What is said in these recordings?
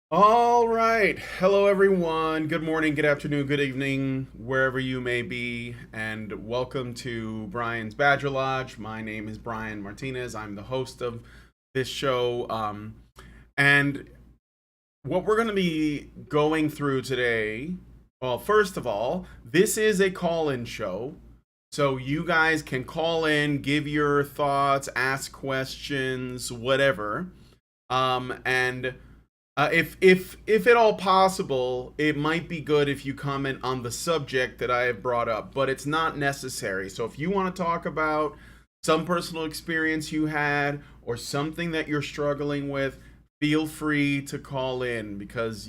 All right. Hello, everyone. Good morning, good afternoon, good evening, wherever you may be. And welcome to Brian's Badger Lodge. My name is Brian Martinez. I'm the host of this show. And what we're going to be going through today, well, first of all, this is a call in show. So you guys can call in, give your thoughts, ask questions, whatever. And if at all possible, it might be good if you comment on the subject that I have brought up, but it's not necessary. So if you want to talk about some personal experience you had or something that you're struggling with, feel free to call in because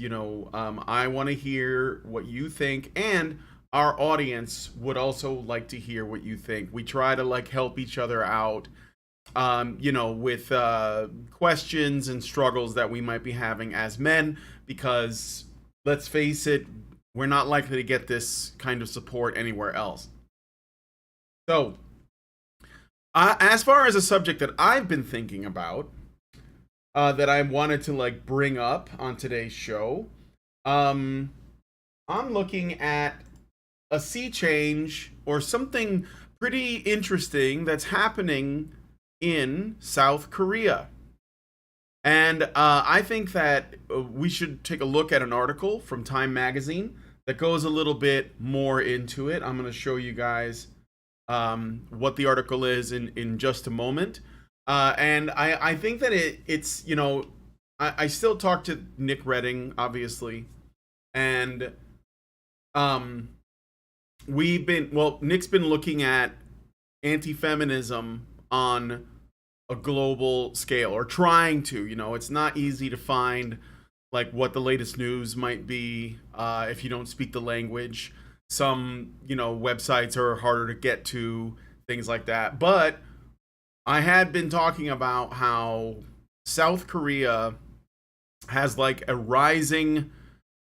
I want to hear what you think, and our audience would also like to hear what you think. We try to help each other out with questions and struggles that we might be having as men, because let's face it, we're not likely to get this kind of support anywhere else. So, as far as a subject that I've been thinking about, that I wanted to bring up on today's show, um, I'm looking at a sea change or something pretty interesting that's happening in South Korea. And I think that we should take a look at an article from Time Magazine that goes a little bit more into it. I'm going to show you guys what the article is in just a moment. And I think that I still talk to Nick Redding, obviously. And Nick's been looking at anti-feminism on a global scale, or trying to. It's not easy to find what the latest news might be if you don't speak the language. Some websites are harder to get to, things like that. But I had been talking about how South Korea has a rising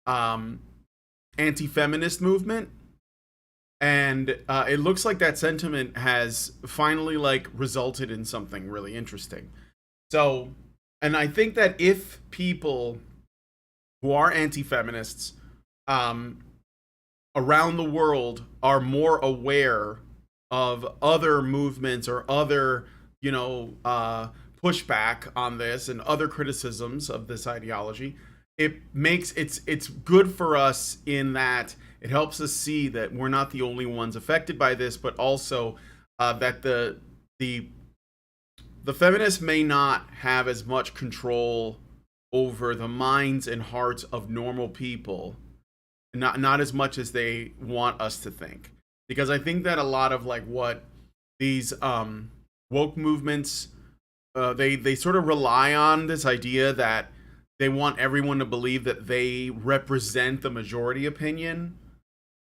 anti-feminist movement, and it looks like that sentiment has finally resulted in something really interesting. So, and I think that if people who are anti-feminists around the world are more aware of other movements or other pushback on this and other criticisms of this ideology, it's good for us in that it helps us see that we're not the only ones affected by this, but also that the feminists may not have as much control over the minds and hearts of normal people, not as much as they want us to think. Because I think that a lot of what these woke movements they sort of rely on this idea that they want everyone to believe that they represent the majority opinion.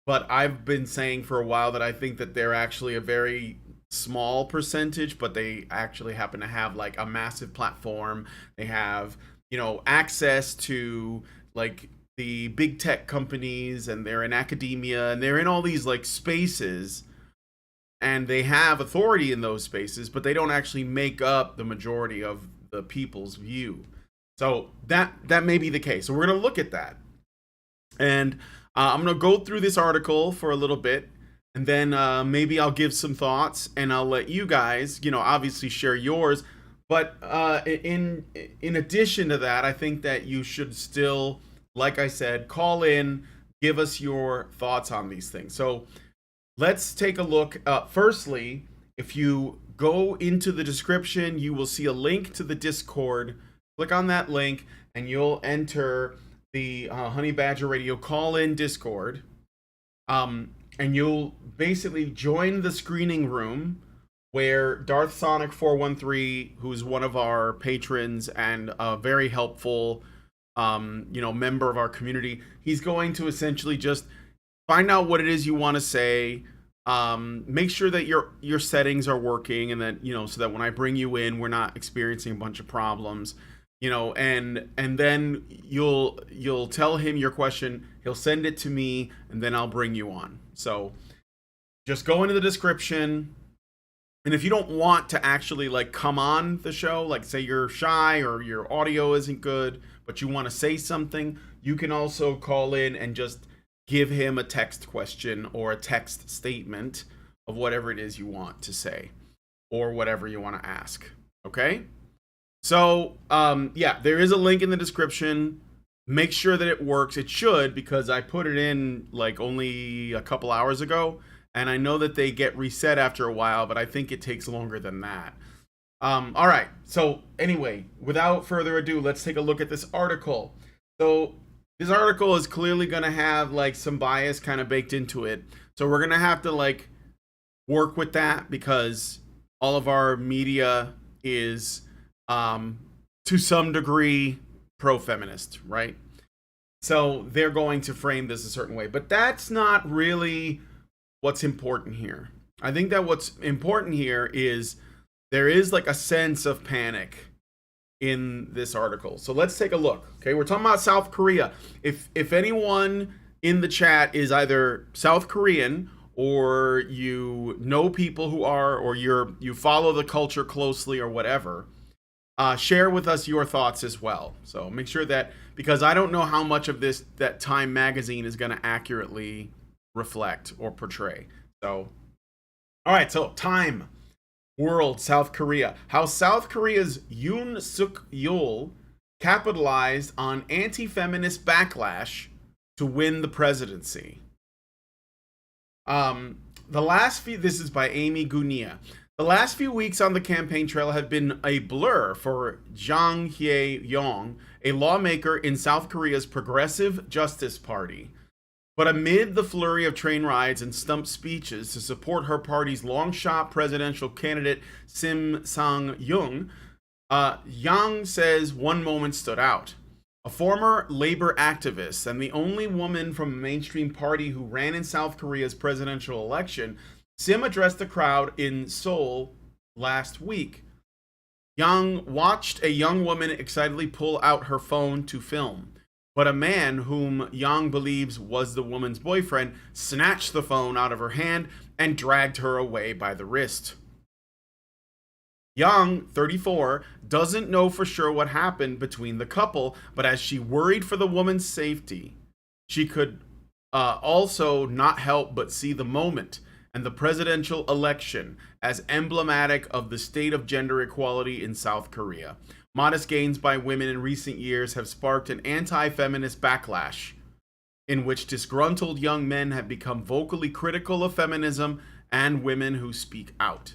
But I've been saying for a while that I think that they're actually a very small percentage, but they actually happen to have a massive platform. They have, access to the big tech companies, and they're in academia, and they're in all these spaces, and they have authority in those spaces, but they don't actually make up the majority of the people's view. So that may be the case. So we're going to look at that. And I'm going to go through this article for a little bit, and then maybe I'll give some thoughts, and I'll let you guys, obviously share yours. But in addition to that, I think that you should still, like I said, call in, give us your thoughts on these things. So let's take a look. Firstly, if you go into the description, you will see a link to the Discord. Click on that link, and you'll enter the Honey Badger Radio call-in Discord, and you'll basically join the screening room where Darth Sonic 413, who's one of our patrons and a very helpful, member of our community, he's going to essentially just find out what it is you want to say. Make sure that your settings are working, and that so that when I bring you in, we're not experiencing a bunch of problems. And then you'll tell him your question, he'll send it to me, and then I'll bring you on. So just go into the description, And if you don't want to actually like come on the show, like say you're shy or your audio isn't good, but you want to say something, you can also call in and just give him a text question or a text statement of whatever it is you want to say or whatever you want to ask. Okay? So, yeah, there is a link in the description. Make sure that it works. It should, because I put it in like only a couple hours ago. And I know that they get reset after a while, but I think it takes longer than that. All right. So anyway, without further ado, let's take a look at this article. So this article is clearly going to have like some bias kind of baked into it. So we're going to have to like work with that, because all of our media is to some degree pro-feminist, right? So they're going to frame this a certain way, but that's not really what's important here. I think that what's important here is there is like a sense of panic in this article. So let's take a look. Okay, we're talking about South Korea. If anyone in the chat is either South Korean, or you know people who are, or you follow the culture closely or whatever, share with us your thoughts as well. So make sure that, because I don't know how much of this that Time magazine is going to accurately reflect or portray. So, all right, so Time, World, South Korea. How South Korea's Yoon Suk Yeol capitalized on anti-feminist backlash to win the presidency. This is by Amy Gunia. The last few weeks on the campaign trail have been a blur for Jang Hye-yong, a lawmaker in South Korea's Progressive Justice Party. But amid the flurry of train rides and stump speeches to support her party's long-shot presidential candidate Sim Sang-young, Yang says one moment stood out. A former labor activist and the only woman from a mainstream party who ran in South Korea's presidential election, Sim addressed the crowd in Seoul last week. Yang watched a young woman excitedly pull out her phone to film, but a man whom Yang believes was the woman's boyfriend snatched the phone out of her hand and dragged her away by the wrist. Yang, 34, doesn't know for sure what happened between the couple, but as she worried for the woman's safety, she could also not help but see the moment and the presidential election as emblematic of the state of gender equality in South Korea. Modest gains by women in recent years have sparked an anti-feminist backlash in which disgruntled young men have become vocally critical of feminism and women who speak out.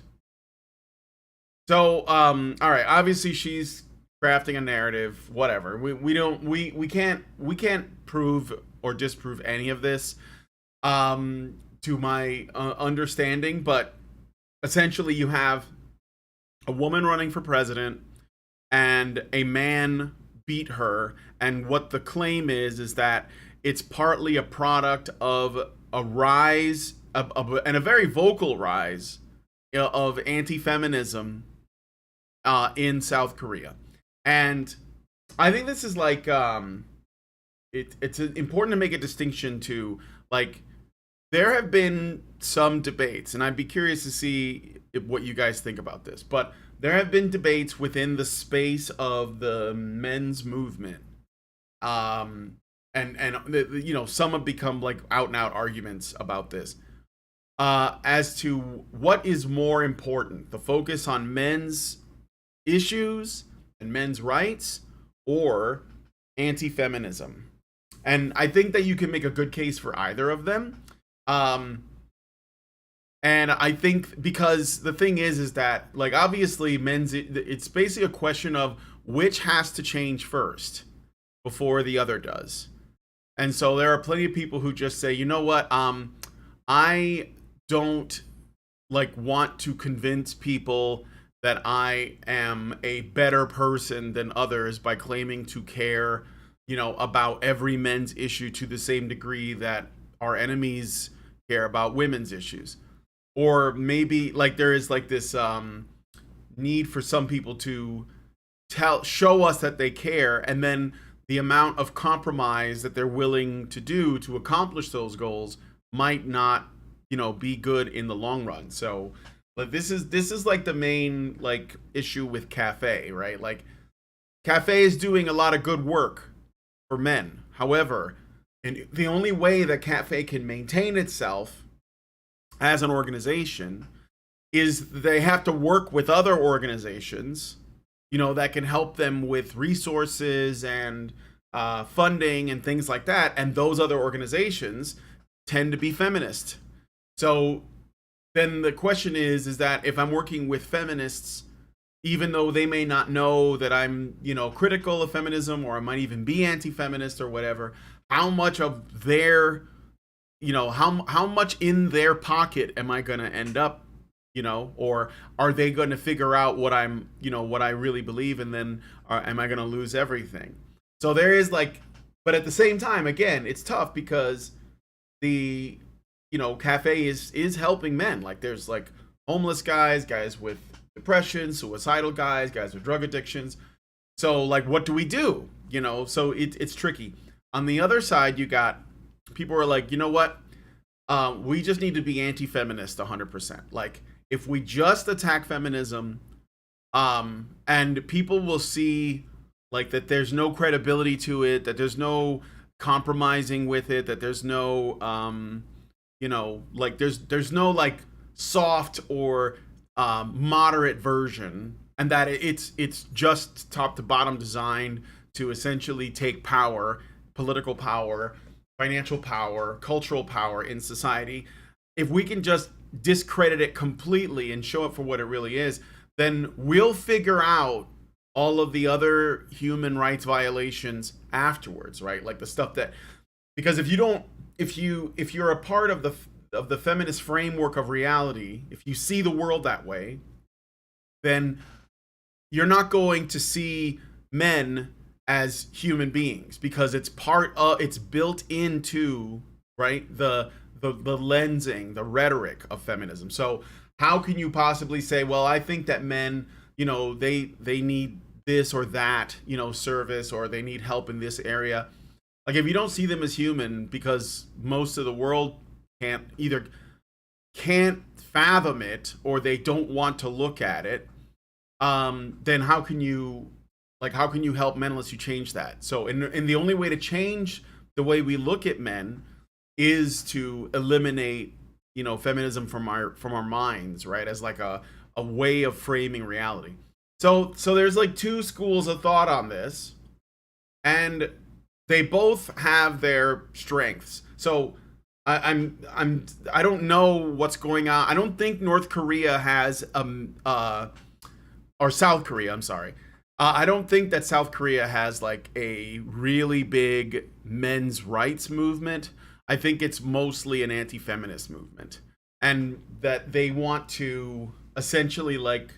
So, all right, obviously she's crafting a narrative, whatever. We can't prove or disprove any of this to my understanding, but essentially you have a woman running for president and a man beat her, and what the claim is that it's partly a product of a rise and a very vocal rise of anti-feminism in South Korea. And I think this is like it's important to make a distinction to, like, there have been some debates, and I'd be curious to see what you guys think about this, but there have been debates within the space of the men's movement, and you know, some have become like out and out arguments about this as to what is more important, the focus on men's issues and men's rights or anti-feminism. And I think that you can make a good case for either of them. And I think, because the thing is that, like, obviously it's basically a question of which has to change first before the other does. And so there are plenty of people who just say, you know what, I don't like want to convince people that I am a better person than others by claiming to care, you know, about every men's issue to the same degree that our enemies care about women's issues. Or maybe like there is like this need for some people to show us that they care, and then the amount of compromise that they're willing to do to accomplish those goals might not, you know, be good in the long run. So Like this is like the main like issue with cafe, right? Like cafe is doing a lot of good work for men. However, and the only way that cafe can maintain itself as an organization is they have to work with other organizations, that can help them with resources and funding and things like that. And those other organizations tend to be feminist. So then the question is that if I'm working with feminists, even though they may not know that I'm, critical of feminism, or I might even be anti-feminist or whatever, how much of their, how much in their pocket am I going to end up, or are they going to figure out what what I really believe, and then am I going to lose everything? So there is like, but at the same time, again, it's tough because the cafe is helping men. Like there's like homeless guys with depression, suicidal guys with drug addictions. So like, what do we do? So it's tricky. On the other side, you got people who are like, you know what, we just need to be anti-feminist 100%. Like if we just attack feminism, and people will see like that there's no credibility to it, that there's no compromising with it, that there's no like there's no like soft or moderate version, and that it's just top to bottom designed to essentially take power, political power, financial power, cultural power in society. If we can just discredit it completely and show it for what it really is, then we'll figure out all of the other human rights violations afterwards, right? Like the stuff that, because if you're a part of the feminist framework of reality, if you see the world that way, then you're not going to see men as human beings, because it's built into, right, the lensing, the rhetoric of feminism. So how can you possibly say, well, I think that men, they need this or that, service, or they need help in this area? Like if you don't see them as human because most of the world can't fathom it, or they don't want to look at it, then how can you help men unless you change that? So and the only way to change the way we look at men is to eliminate feminism from our minds, right, as like a way of framing reality. So there's like two schools of thought on this, and they both have their strengths. So I don't know what's going on. I don't think North Korea has or South Korea, I'm sorry. I don't think that South Korea has like a really big men's rights movement. I think it's mostly an anti-feminist movement, and that they want to essentially like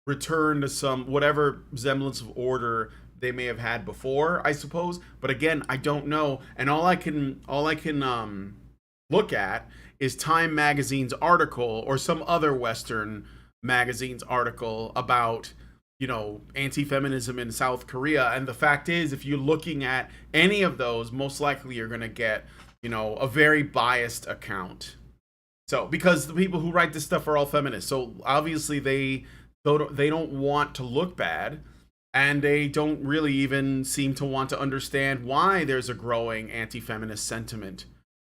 return to some whatever semblance of order they may have had before, I suppose. But again, I don't know, and all I can look at is Time Magazine's article, or some other Western magazine's article about anti-feminism in South Korea. And the fact is, if you're looking at any of those, most likely you're going to get a very biased account. So because the people who write this stuff are all feminists, so obviously they don't want to look bad, and they don't really even seem to want to understand why there's a growing anti-feminist sentiment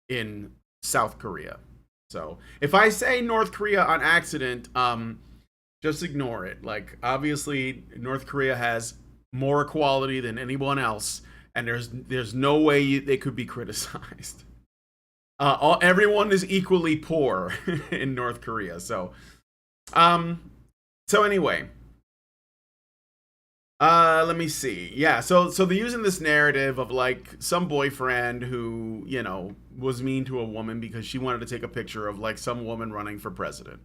in South Korea. So if I say North Korea on accident, just ignore it. Like obviously North Korea has more equality than anyone else, and there's no way they could be criticized. Everyone is equally poor in North Korea. So anyway, let me see. Yeah, so they're using this narrative of like some boyfriend who was mean to a woman because she wanted to take a picture of like some woman running for president.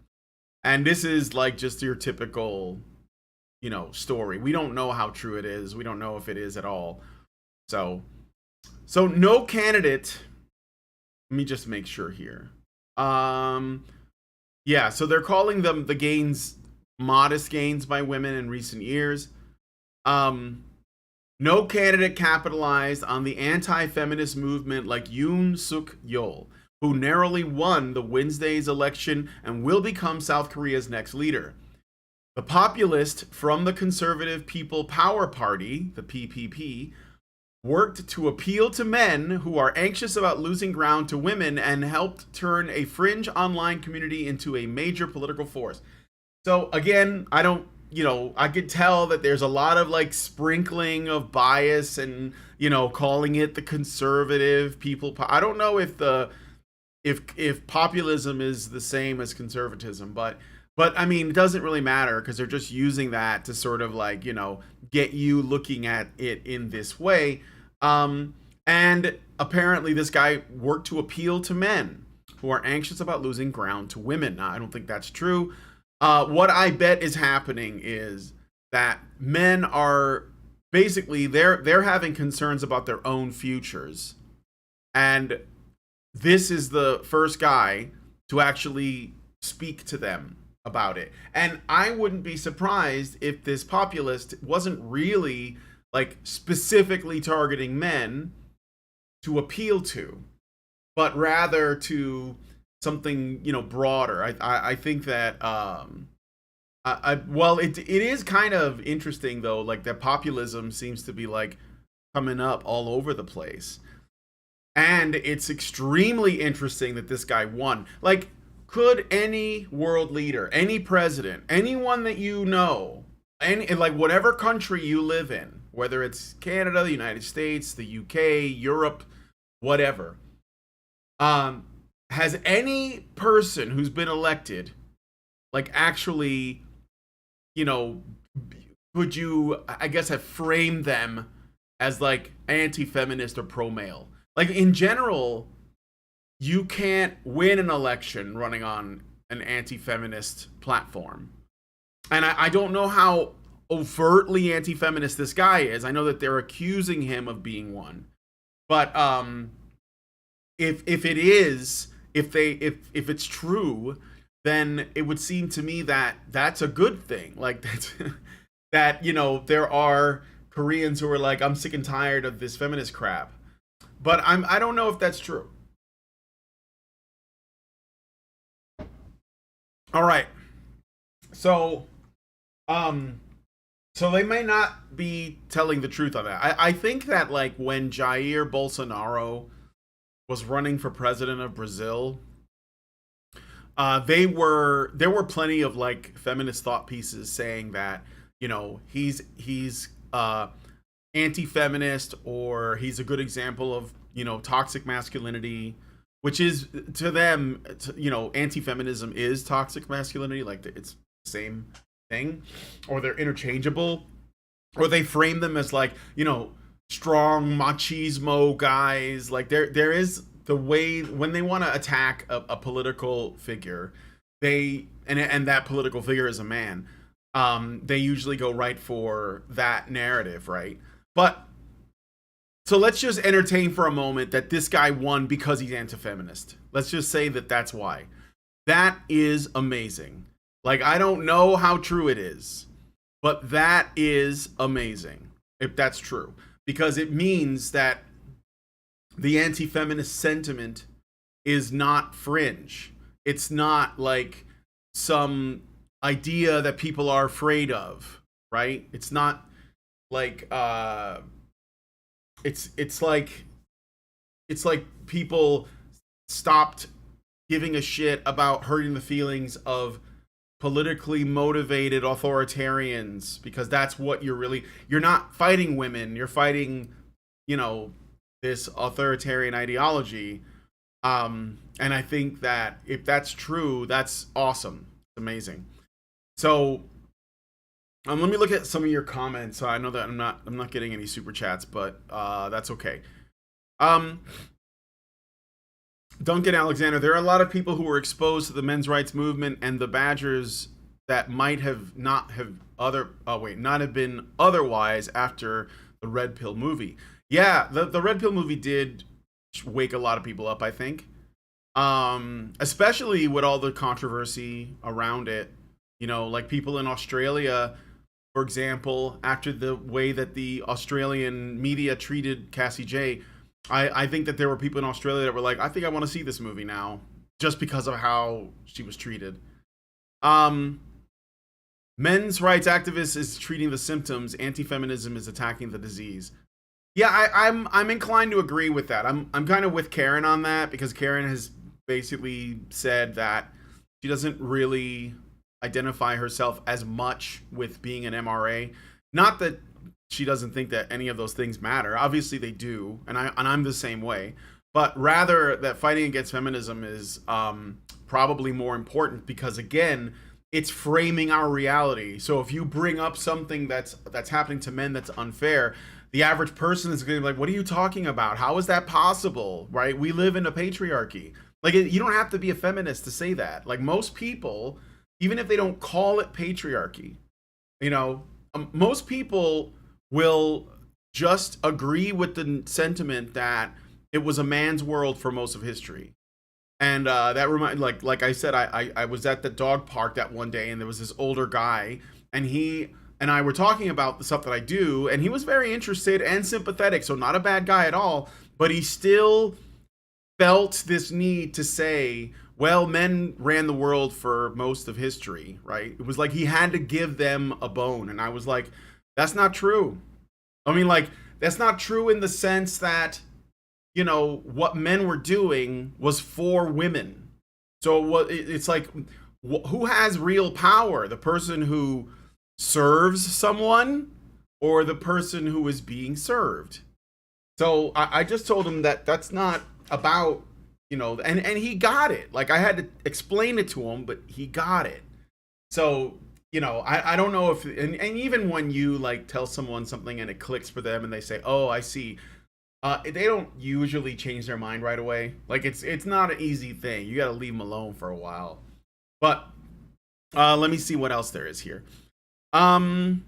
And this is like just your typical, story. We don't know how true it is. We don't know if it is at all. So no candidate. Let me just make sure here. Yeah, so they're calling them the gains, modest gains by women in recent years. No candidate capitalized on the anti-feminist movement like Yoon Suk Yeol, who narrowly won the Wednesday's election and will become South Korea's next leader. The populist from the Conservative People Power Party, the PPP, worked to appeal to men who are anxious about losing ground to women and helped turn a fringe online community into a major political force. So again, I could tell that there's a lot of like sprinkling of bias and, calling it the conservative people. I don't know if populism is the same as conservatism, but I mean, it doesn't really matter because they're just using that to sort of like, get you looking at it in this way. And apparently this guy worked to appeal to men who are anxious about losing ground to women. Now, I don't think that's true. What I bet is happening is that men are basically, they're having concerns about their own futures. And this is the first guy to actually speak to them about it. And I wouldn't be surprised if this populist wasn't really like specifically targeting men to appeal to, but rather to something, broader. I think that it is kind of interesting though, like that populism seems to be like coming up all over the place. And it's extremely interesting that this guy won. Like, could any world leader, any president, anyone that any like whatever country you live in, whether it's Canada, the United States, the UK, Europe, whatever, has any person who's been elected, like actually, would you, I guess, have framed them as like anti-feminist or pro-male? Like in general, you can't win an election running on an anti-feminist platform. And I don't know how overtly anti-feminist this guy is. I know that they're accusing him of being one. But if it's true, then it would seem to me that that's a good thing. Like that there are Koreans who are like, I'm sick and tired of this feminist crap. But I don't know if that's true. All right. So they may not be telling the truth on that. I think that like when Jair Bolsonaro was running for president of Brazil, there were plenty of like feminist thought pieces saying that, he's anti-feminist, or he's a good example of, toxic masculinity, which is to them, anti-feminism is toxic masculinity. Like it's the same thing, or they're interchangeable, or they frame them as like, strong machismo guys. Like there is the way when they want to attack a political figure, and that political figure is a man, they usually go right for that narrative, right? But so let's just entertain for a moment that this guy won because he's anti-feminist. Let's just say that that's why. That is amazing. Like, I don't know how true it is, but that is amazing if that's true, because it means that the anti-feminist sentiment is not fringe. It's not like some idea that people are afraid of, right? It's not like it's like people stopped giving a shit about hurting the feelings of politically motivated authoritarians, because that's what you're not fighting women, you're fighting, this authoritarian ideology. And I think that if that's true, that's awesome. It's amazing. So let me look at some of your comments. So I know that I'm not getting any super chats, but that's okay. Duncan Alexander, there are a lot of people who were exposed to the men's rights movement and the Badgers that might have not have been otherwise after the Red Pill movie. Yeah, the Red Pill movie did wake a lot of people up, I think. Especially with all the controversy around it. Like people in Australia, for example, after the way that the Australian media treated Cassie J, I think that there were people in Australia that were like, I think I want to see this movie now, just because of how she was treated. Um, Men's rights activists is treating the symptoms. Anti-feminism is attacking the disease. Yeah, I'm inclined to agree with that. I'm kind of with Karen on that because Karen has basically said that she doesn't really identify herself as much with being an MRA. Not that she doesn't think that any of those things matter. Obviously they do, and I'm the same way. But rather that fighting against feminism is probably more important because again, it's framing our reality. So if you bring up something that's happening to men that's unfair, the average person is going to be like, "What are you talking about? How is that possible?" Right? We live in a patriarchy. Like you don't have to be a feminist to say that. Like most people, even if they don't call it patriarchy, you know, most people will just agree with the sentiment that it was a man's world for most of history. And that remind like I said, I was at the dog park that one day, and there was this older guy, and he and I were talking about the stuff that I do, and he was very interested and sympathetic, so not a bad guy at all. But he still felt this need to say, well, men ran the world for most of history, right? It was like he had to give them a bone, and I was like, that's not true. I mean, like that's not true in the sense that what men were doing was for women. So it's like who has real power, the person who serves someone or the person who is being served? So I just told him that that's not about, and he got it. Like I had to explain it to him, but he got it. So I don't know if, and even when you like tell someone something and it clicks for them and they say, oh, I see, they don't usually change their mind right away. Like it's not an easy thing. You got to leave them alone for a while. But let me see what else there is here. Um,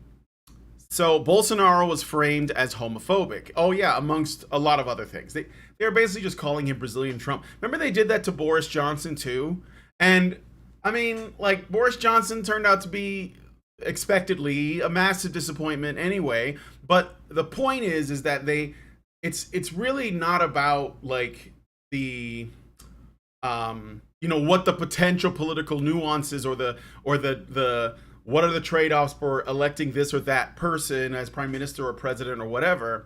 so Bolsonaro was framed as homophobic. Oh yeah, amongst a lot of other things. They're basically just calling him Brazilian Trump. Remember they did that to Boris Johnson too? And I mean, like Boris Johnson turned out to be expectedly a massive disappointment anyway. But the point is that it's really not about like the what the potential political nuances or the what are the trade-offs for electing this or that person as prime minister or president or whatever.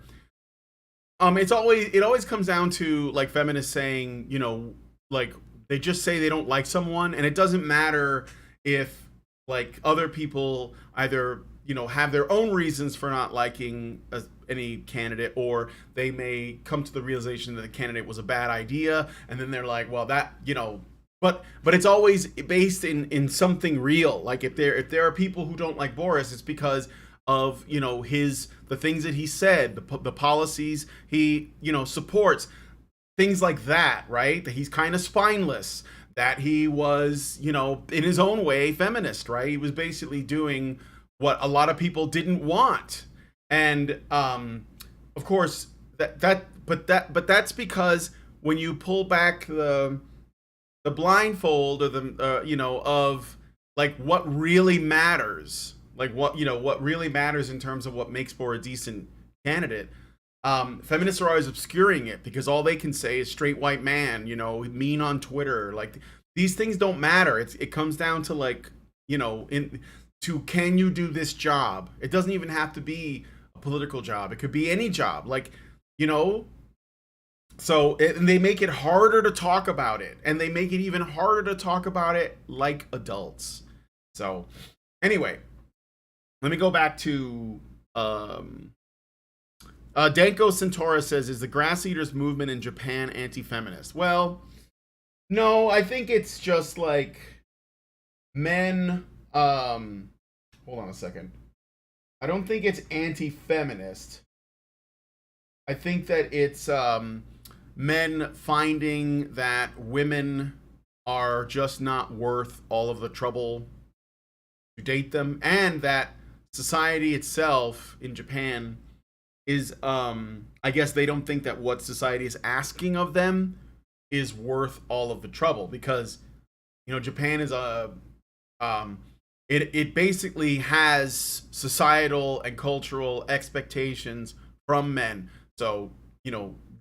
It always comes down to like feminists saying, like they just say they don't like someone, and it doesn't matter if like other people either have their own reasons for not liking any candidate, or they may come to the realization that the candidate was a bad idea, and then they're like, well, that but it's always based in something real. Like if there are people who don't like Boris, it's because of the things that he said, the policies he supports, things like that, right? That he's kind of spineless, that he was in his own way feminist, right? He was basically doing what a lot of people didn't want. And of course but that's because when you pull back the blindfold or the of like what really matters, like what really matters in terms of what makes for a decent candidate, feminists are always obscuring it because all they can say is straight white man, mean on Twitter. Like these things don't matter. It comes down to like can you do this job? It doesn't even have to be a political job. It could be any job. Like and they make it harder to talk about it, and they make it even harder to talk about it like adults. So anyway, let me go back to Danko Centaura says, is the grass eaters movement in Japan anti-feminist? Well, no, I think it's just like men hold on a second. I don't think it's anti-feminist. I think that it's men finding that women are just not worth all of the trouble to date them, and that society itself in Japan is I guess they don't think that what society is asking of them is worth all of the trouble, because Japan is it basically has societal and cultural expectations from men. So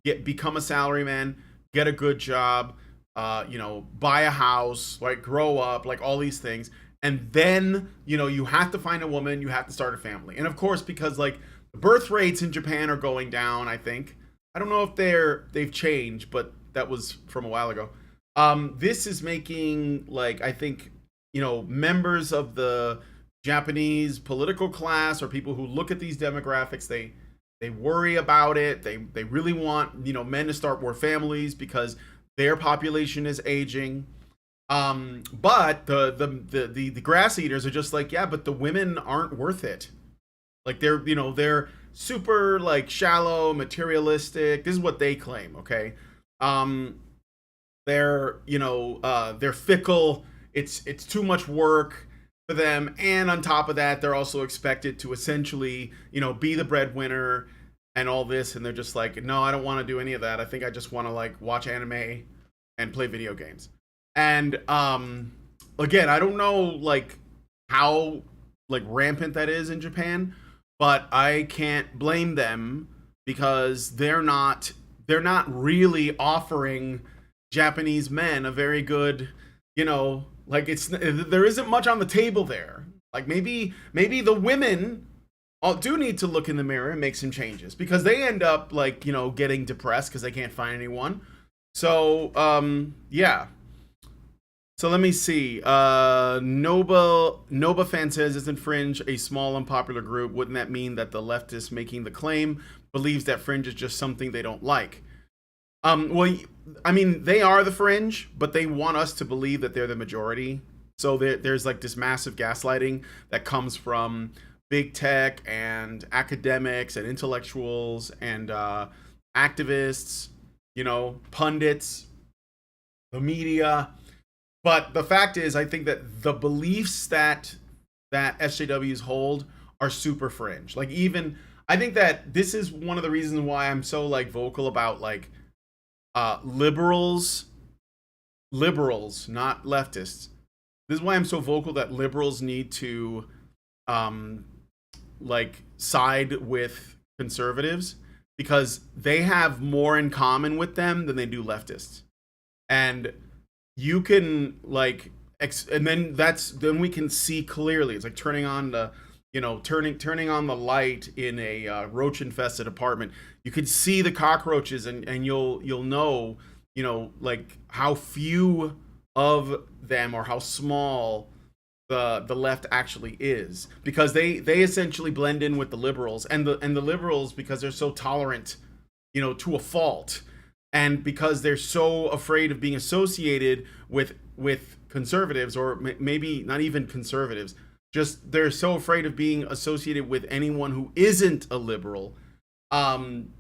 become a salaryman, get a good job, buy a house, like grow up, like all these things. And then, you have to find a woman, you have to start a family. And of course, because like the birth rates in Japan are going down, I think. I don't know if they've changed, but that was from a while ago. This is making, like, I think, members of the Japanese political class or people who look at these demographics, they worry about it. They really want, men to start more families because their population is aging. But the grass eaters are just like, yeah, but the women aren't worth it. Like they're super like shallow, materialistic. This is what they claim, okay? They're fickle. It's too much work for them, and on top of that, they're also expected to essentially, be the breadwinner and all this, and they're just like, no, I don't want to do any of that. I think I just want to like watch anime and play video games. And again, I don't know like how like rampant that is in Japan, but I can't blame them because they're not really offering Japanese men a very good, like there isn't much on the table there. Like maybe the women do need to look in the mirror and make some changes because they end up like, getting depressed because they can't find anyone. So, yeah. So let me see. Noba fan says, isn't Fringe a small unpopular group? Wouldn't that mean that the leftist making the claim believes that Fringe is just something they don't like? Well, I mean, they are the Fringe, but they want us to believe that they're the majority. So there's like this massive gaslighting that comes from big tech and academics and intellectuals and activists, pundits, the media. But the fact is, I think that the beliefs that SJWs hold are super fringe. Like even, I think that this is one of the reasons why I'm so like vocal about like liberals, not leftists. This is why I'm so vocal that liberals need to like side with conservatives because they have more in common with them than they do leftists. And you can like and then we can see clearly. It's like turning on the turning on the light in a roach infested apartment. You can see the cockroaches and you'll know like how few of them or how small the left actually is, because they essentially blend in with the liberals and the liberals, because they're so tolerant to a fault, and because they're so afraid of being associated with conservatives, or maybe not even conservatives, just they're so afraid of being associated with anyone who isn't a liberal,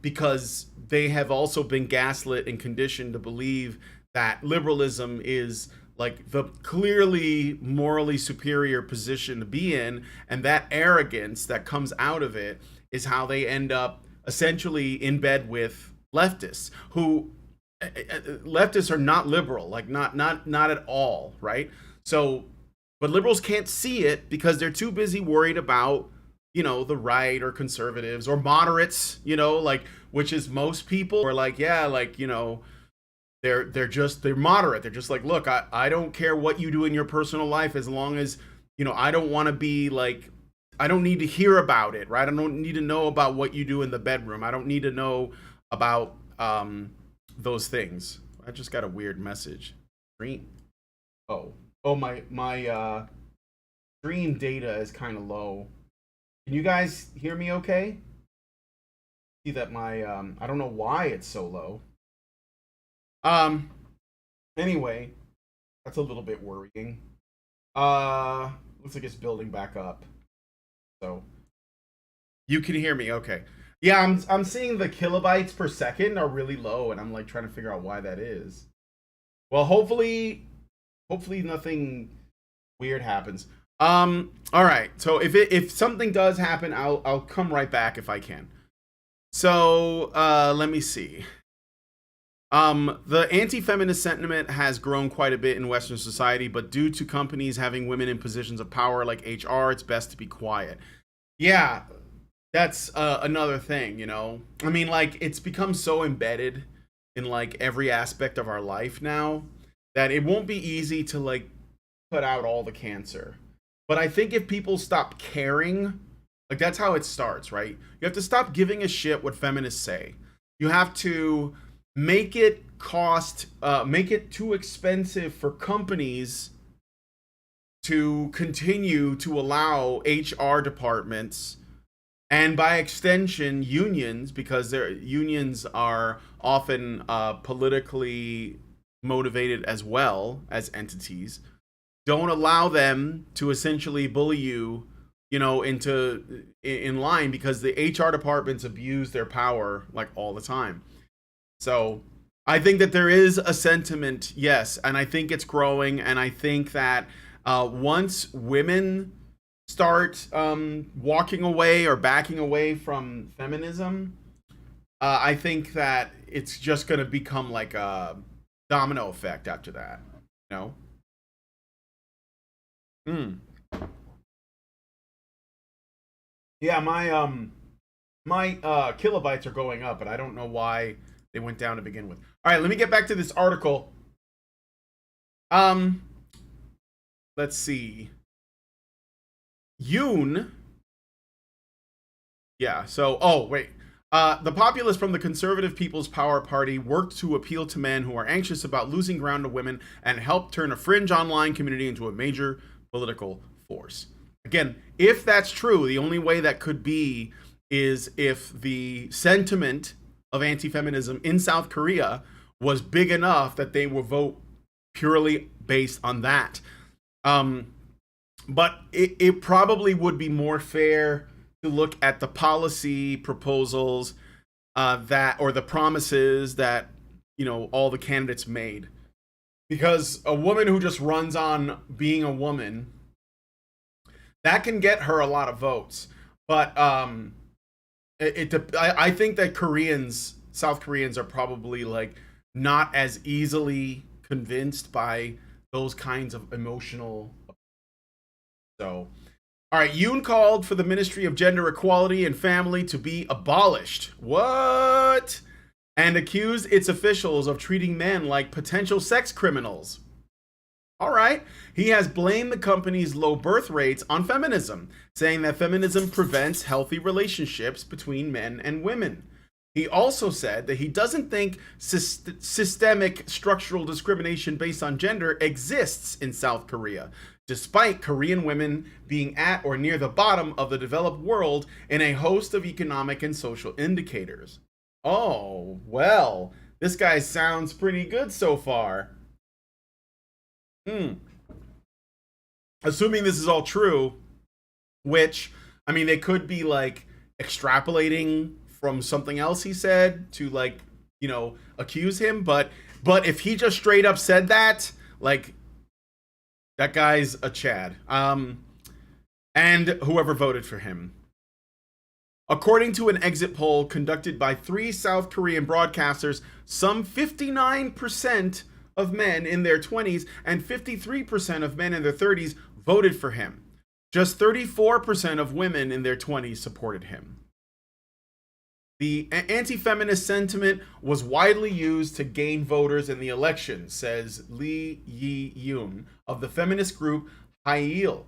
because they have also been gaslit and conditioned to believe that liberalism is like the clearly morally superior position to be in, and that arrogance that comes out of it is how they end up essentially in bed with leftists, who leftists are not liberal, like not at all, right? So, but liberals can't see it because they're too busy worried about the right or conservatives or moderates, like, which is most people are like, yeah, like they're moderate. They're just like, look, I don't care what you do in your personal life as long as I don't want to be like, I don't need to hear about it, right? I don't need to know about what you do in the bedroom. I don't need to know about those things. I just got a weird message. Stream. Oh, my stream data is kind of low. Can you guys hear me okay? See that my I don't know why it's so low. Anyway, that's a little bit worrying. Looks like it's building back up. So you can hear me, okay. Yeah, I'm seeing the kilobytes per second are really low, and I'm like trying to figure out why that is. Well, hopefully nothing weird happens. All right. So if something does happen, I'll come right back if I can. So let me see. The anti-feminist sentiment has grown quite a bit in Western society, but due to companies having women in positions of power like HR, it's best to be quiet. Yeah, That's another thing, you know. I mean, like it's become so embedded in like every aspect of our life now that it won't be easy to like put out all the cancer. But I think if people stop caring, like that's how it starts, right? You have to stop giving a shit what feminists say. You have to make it too expensive for companies to continue to allow HR departments and by extension unions, because their unions are often politically motivated as well as entities, don't allow them to essentially bully you, you know, into in line, because the HR departments abuse their power like all the time. So I think that there is a sentiment, yes, and I think it's growing, and I think that once women start walking away or backing away from feminism, I think that it's just going to become like a domino effect after that. You know? Mm. Yeah, my kilobytes are going up, but I don't know why they went down to begin with. All right, let me get back to this article. Um, let's see. Yoon. Yeah. So, oh wait. The populists from the Conservative People's Power Party worked to appeal to men who are anxious about losing ground to women and help turn a fringe online community into a major political force. Again, if that's true, the only way that could be is if the sentiment of anti-feminism in South Korea was big enough that they would vote purely based on that. Um, but it probably would be more fair to look at the policy proposals that, or the promises that, you know, all the candidates made, because a woman who just runs on being a woman, that can get her a lot of votes. But I think that South Koreans are probably like not as easily convinced by those kinds of emotional. So, all right, Yoon called for the Ministry of Gender Equality and Family to be abolished. What? And accused its officials of treating men like potential sex criminals. All right. He has blamed the company's low birth rates on feminism, saying that feminism prevents healthy relationships between men and women. He also said that he doesn't think systemic structural discrimination based on gender exists in South Korea, despite Korean women being at or near the bottom of the developed world in a host of economic and social indicators. Oh, well, this guy sounds pretty good so far. Hmm. Assuming this is all true, which, I mean, they could be like extrapolating from something else he said to like, you know, accuse him, but if he just straight up said that, like, that guy's a Chad. And whoever voted for him. According to an exit poll conducted by 3 South Korean broadcasters, some 59% of men in their 20s and 53% of men in their 30s voted for him. Just 34% of women in their 20s supported him. The anti-feminist sentiment was widely used to gain voters in the election, says Lee Yi-yoon of the feminist group Hail.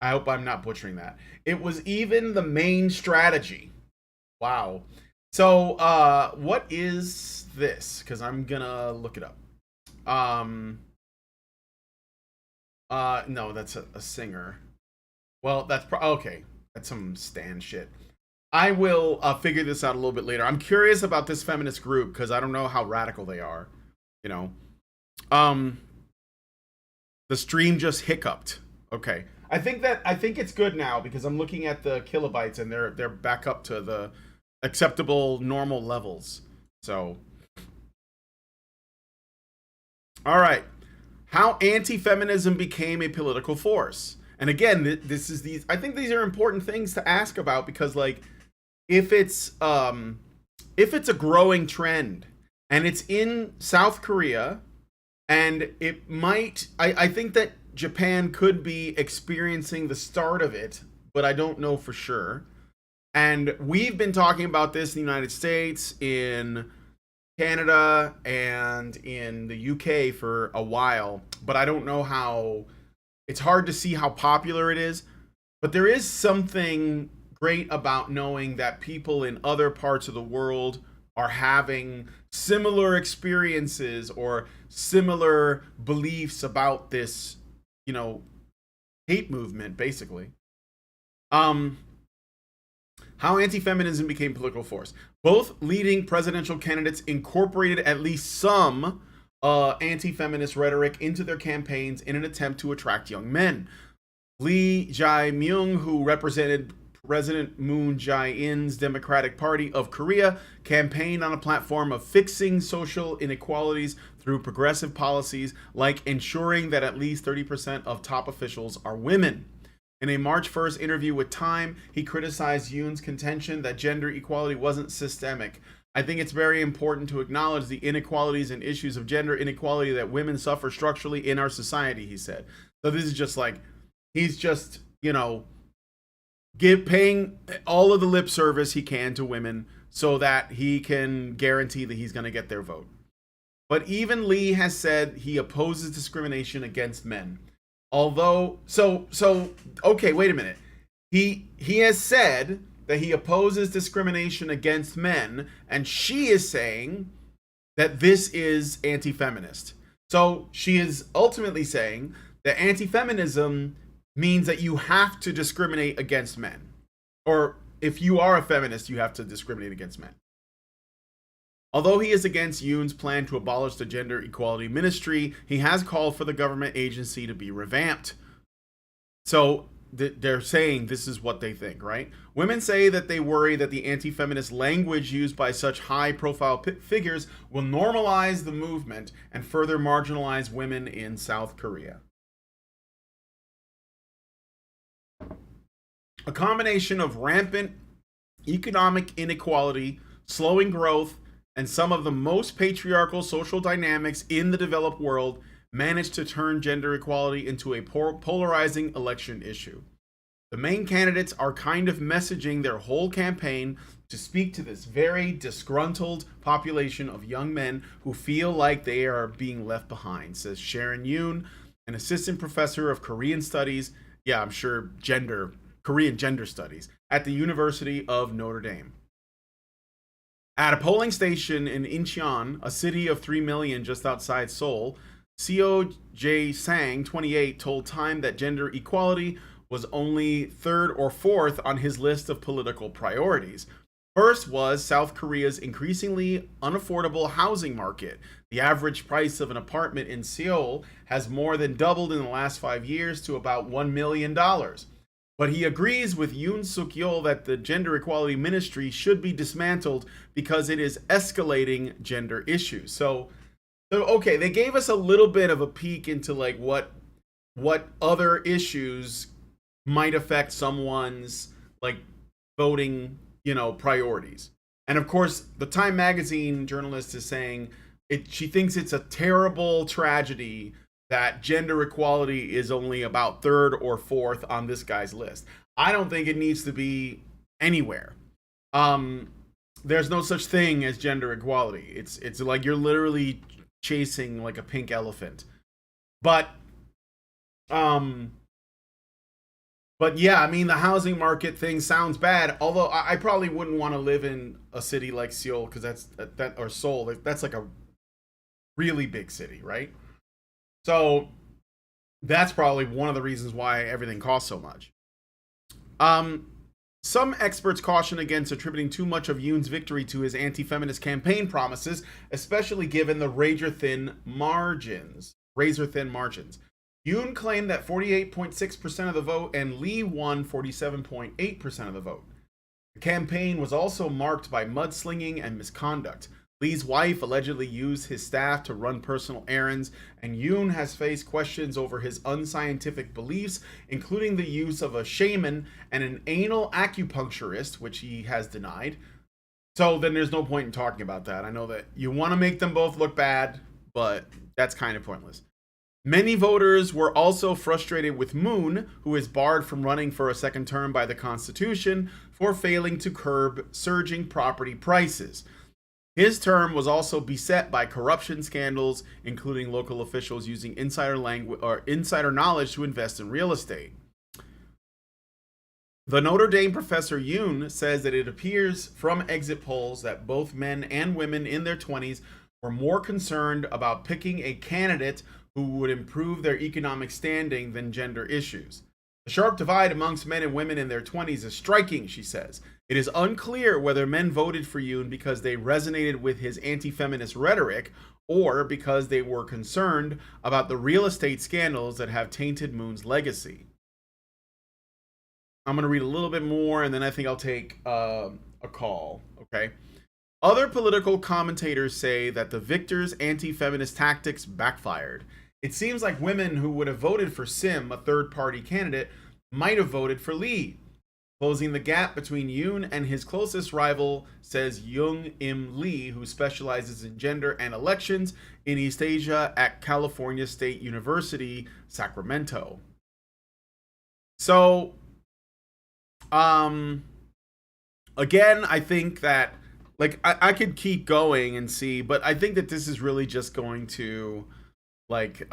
I hope I'm not butchering that. It was even the main strategy. Wow. So, what is this? Because I'm gonna look it up. No, that's a singer. Well, that's okay. That's some Stan shit. I will figure this out a little bit later. I'm curious about this feminist group because I don't know how radical they are. You know, um, the stream just hiccuped. Okay, I think it's good now because I'm looking at the kilobytes and they're back up to the acceptable normal levels. So, all right, how anti-feminism became a political force. And again, this is these. I think these are important things to ask about because, like, if it's a growing trend and it's in South Korea, and it might, I think that Japan could be experiencing the start of it, but I don't know for sure. And we've been talking about this in the United States, in Canada, and in the UK for a while, but I don't know how, it's hard to see how popular it is. But there is something great about knowing that people in other parts of the world are having similar experiences or similar beliefs about this, you know, hate movement, basically. Um, how anti-feminism became a political force. Both leading presidential candidates incorporated at least some anti-feminist rhetoric into their campaigns in an attempt to attract young men. Lee Jae-myung, who represented President Moon Jae-in's Democratic Party of Korea, campaigned on a platform of fixing social inequalities through progressive policies like ensuring that at least 30% of top officials are women. In a March 1st interview with Time, he criticized Yoon's contention that gender equality wasn't systemic. I think it's very important to acknowledge the inequalities and issues of gender inequality that women suffer structurally in our society, he said. So this is just like, he's just, paying all of the lip service he can to women so that he can guarantee that he's going to get their vote. But even Lee has said he opposes discrimination against men. Although, okay, wait a minute. He has said that he opposes discrimination against men, and she is saying that this is anti-feminist. So she is ultimately saying that anti-feminism means that you have to discriminate against men. Or if you are a feminist, you have to discriminate against men. Although he is against Yoon's plan to abolish the Gender Equality Ministry, he has called for the government agency to be revamped. So they're saying this is what they think, right? Women say that they worry that the anti-feminist language used by such high-profile figures will normalize the movement and further marginalize women in South Korea. A combination of rampant economic inequality, slowing growth, and some of the most patriarchal social dynamics in the developed world managed to turn gender equality into a polarizing election issue. The main candidates are kind of messaging their whole campaign to speak to this very disgruntled population of young men who feel like they are being left behind, says Sharon Yoon, an assistant professor of Korean studies, I'm sure Korean gender studies, at the University of Notre Dame. At a polling station in Incheon, a city of 3 million just outside Seoul, Seo Jae-sang, 28, told Time that gender equality was only third or fourth on his list of political priorities. First was South Korea's increasingly unaffordable housing market. The average price of an apartment in Seoul has more than doubled in the last 5 years to about $1 million. But he agrees with Yoon Suk-yeol that the Gender Equality Ministry should be dismantled because it is escalating gender issues. So okay, they gave us a little bit of a peek into like what other issues might affect someone's like voting, priorities. And of course, the Time magazine journalist is saying she thinks it's a terrible tragedy that gender equality is only about third or fourth on this guy's list. I don't think it needs to be anywhere. There's no such thing as gender equality. It's like you're literally chasing like a pink elephant. But yeah, I mean, the housing market thing sounds bad. Although I probably wouldn't want to live in a city like Seoul because or Seoul. That's like a really big city, right? So that's probably one of the reasons why everything costs so much. Some experts caution against attributing too much of Yoon's victory to his anti-feminist campaign promises, especially given the razor-thin margins. Yoon claimed that 48.6% of the vote and Lee won 47.8% of the vote. The campaign was also marked by mudslinging and misconduct. Lee's wife allegedly used his staff to run personal errands, and Yoon has faced questions over his unscientific beliefs, including the use of a shaman and an anal acupuncturist, which he has denied. So then there's no point in talking about that. I know that you want to make them both look bad, but that's kind of pointless. Many voters were also frustrated with Moon, who is barred from running for a second term by the Constitution for failing to curb surging property prices. His term was also beset by corruption scandals, including local officials using insider language or insider knowledge to invest in real estate. The Notre Dame professor Yoon says that it appears from exit polls that both men and women in their 20s were more concerned about picking a candidate who would improve their economic standing than gender issues. The sharp divide amongst men and women in their 20s is striking, she says. It is unclear whether men voted for Yoon because they resonated with his anti-feminist rhetoric or because they were concerned about the real estate scandals that have tainted Moon's legacy. I'm going to read a little bit more and then I think I'll take a call, okay? Other political commentators say that the victor's anti-feminist tactics backfired. It seems like women who would have voted for Sim, a third-party candidate, might have voted for Lee. Closing the gap between Yoon and his closest rival, says Young Im Lee, who specializes in gender and elections in East Asia at California State University, Sacramento. So, again, I think that, like, I could keep going and see, but I think that this is really just going to, like,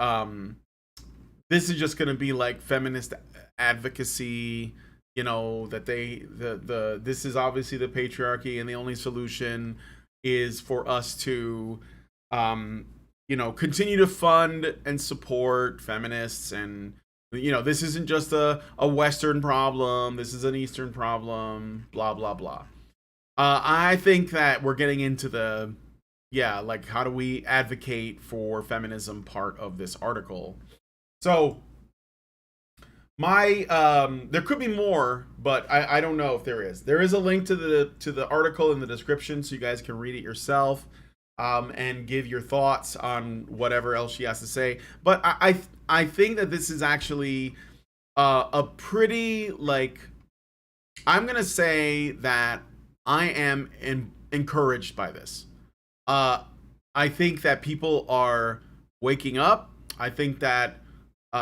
this is just going to be like feminist advocacy, you know, that this is obviously the patriarchy and the only solution is for us to, you know, continue to fund and support feminists. And, you know, this isn't just a Western problem. This is an Eastern problem, blah, blah, blah. I think that we're getting into the, like, how do we advocate for feminism part of this article. So there could be more, but I don't know if there is. There is a link to the article in the description, so you guys can read it yourself, and give your thoughts on whatever else she has to say. But I think that this is actually a pretty, like, I'm gonna say that I am encouraged by this. I think that people are waking up. I think that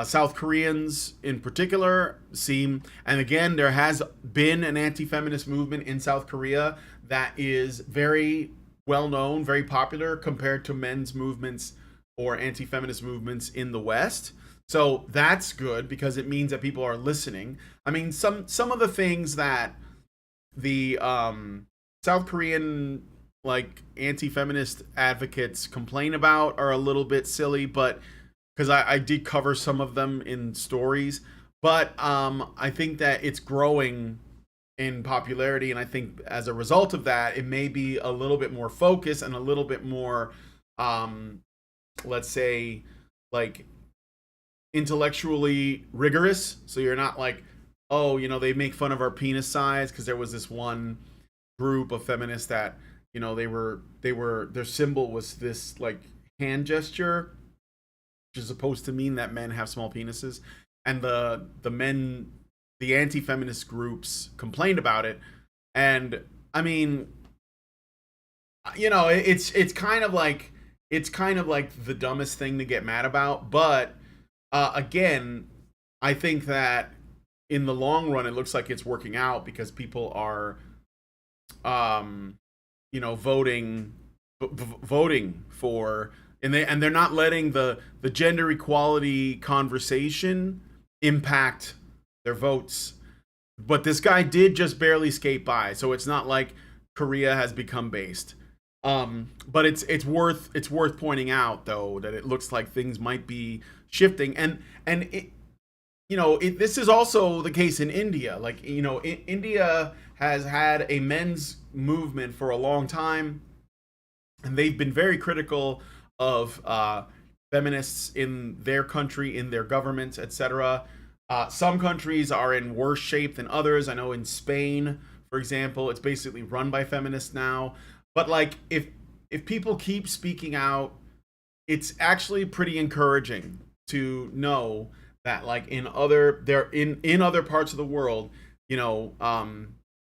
South Koreans in particular seem, and again, there has been an anti-feminist movement in South Korea that is very well known, very popular compared to men's movements or anti-feminist movements in the West. So that's good because it means that people are listening. I mean, some of the things that the South Korean, like, anti-feminist advocates complain about are a little bit silly, but because I did cover some of them in stories, but I think that it's growing in popularity, and I think as a result of that, it may be a little bit more focused and a little bit more, let's say, like, intellectually rigorous. So you're not like, oh, you know, they make fun of our penis size, because there was this one group of feminists that, you know, their symbol was this, like, hand gesture, which is supposed to mean that men have small penises, and the anti-feminist groups complained about it. And I mean, you know, it's kind of like the dumbest thing to get mad about, but again, I think that in the long run it looks like it's working out because people are you know, voting for, and they're not letting the gender equality conversation impact their votes. But this guy did just barely skate by, so it's not like Korea has become based. But it's worth pointing out, though, that it looks like things might be shifting, and it, you know, this is also the case in India. Like, you know, India has had a men's movement for a long time, and they've been very critical of feminists in their country, in their governments, etc. Some countries are in worse shape than others. I know in Spain, for example, it's basically run by feminists now. But, like, if people keep speaking out, it's actually pretty encouraging to know that, like, in other parts of the world, you know,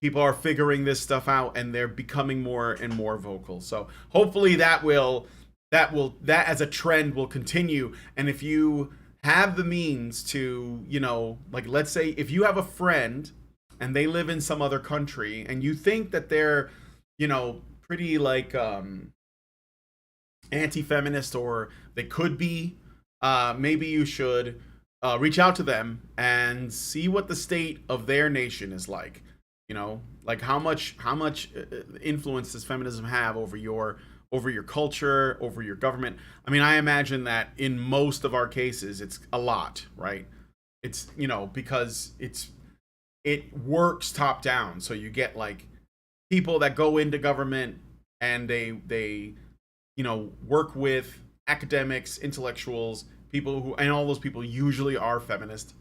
people are figuring this stuff out and they're becoming more and more vocal. So hopefully that will that as a trend will continue. And if you have the means to, like, let's say if you have a friend and they live in some other country and you think that they're, pretty like anti-feminist, or they could be, maybe you should reach out to them and see what the state of their nation is like. Like how much influence does feminism have over your culture, over your government? I mean, I imagine that in most of our cases, it's a lot, right? It's, because it works top down. So you get like people that go into government and they work with academics, intellectuals, people who, and all those people usually are feminist,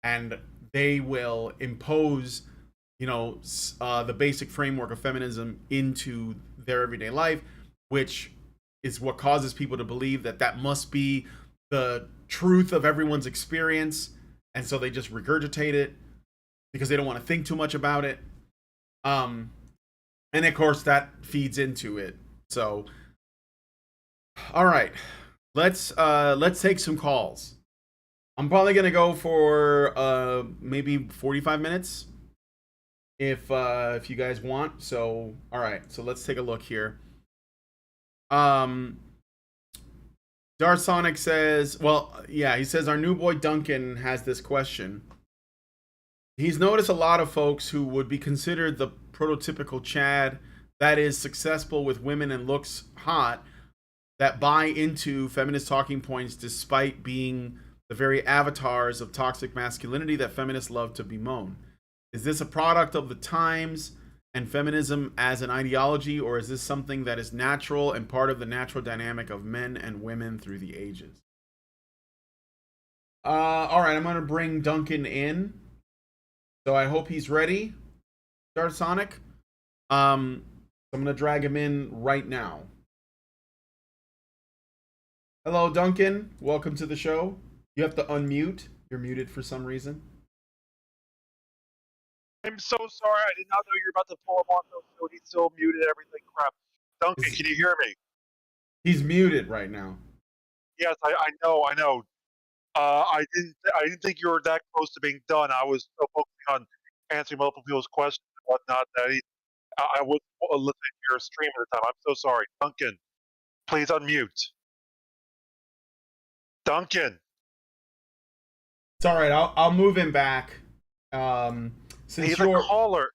and they will impose the basic framework of feminism into their everyday life, which is what causes people to believe that that must be the truth of everyone's experience, and so they just regurgitate it because they don't want to think too much about it. And of course that feeds into it. So, all right, let's take some calls. I'm probably gonna go for maybe 45 minutes if you guys want. So, all right, so let's take a look here. Darsonic says, well, yeah, he says our new boy Duncan has this question. He's noticed a lot of folks who would be considered the prototypical Chad, that is successful with women and looks hot, that buy into feminist talking points despite being the very avatars of toxic masculinity that feminists love to bemoan. Is this a product of the times and feminism as an ideology, or is this something that is natural and part of the natural dynamic of men and women through the ages? All right, I'm going to bring Duncan in. So I hope he's ready. Start Sonic. I'm going to drag him in right now. Hello, Duncan. Welcome to the show. You have to unmute. You're muted for some reason. I'm so sorry. I did not know you were about to pull him on, so he's still muted. Everything crap. Duncan, can you hear me? He's muted right now. Yes, I know. I didn't think you were that close to being done. I was so focusing on answering multiple people's questions and whatnot that I wasn't listening to your stream at the time. I'm so sorry. Duncan, please unmute. Duncan. It's all right. I'll move him back. Since He's you're a caller.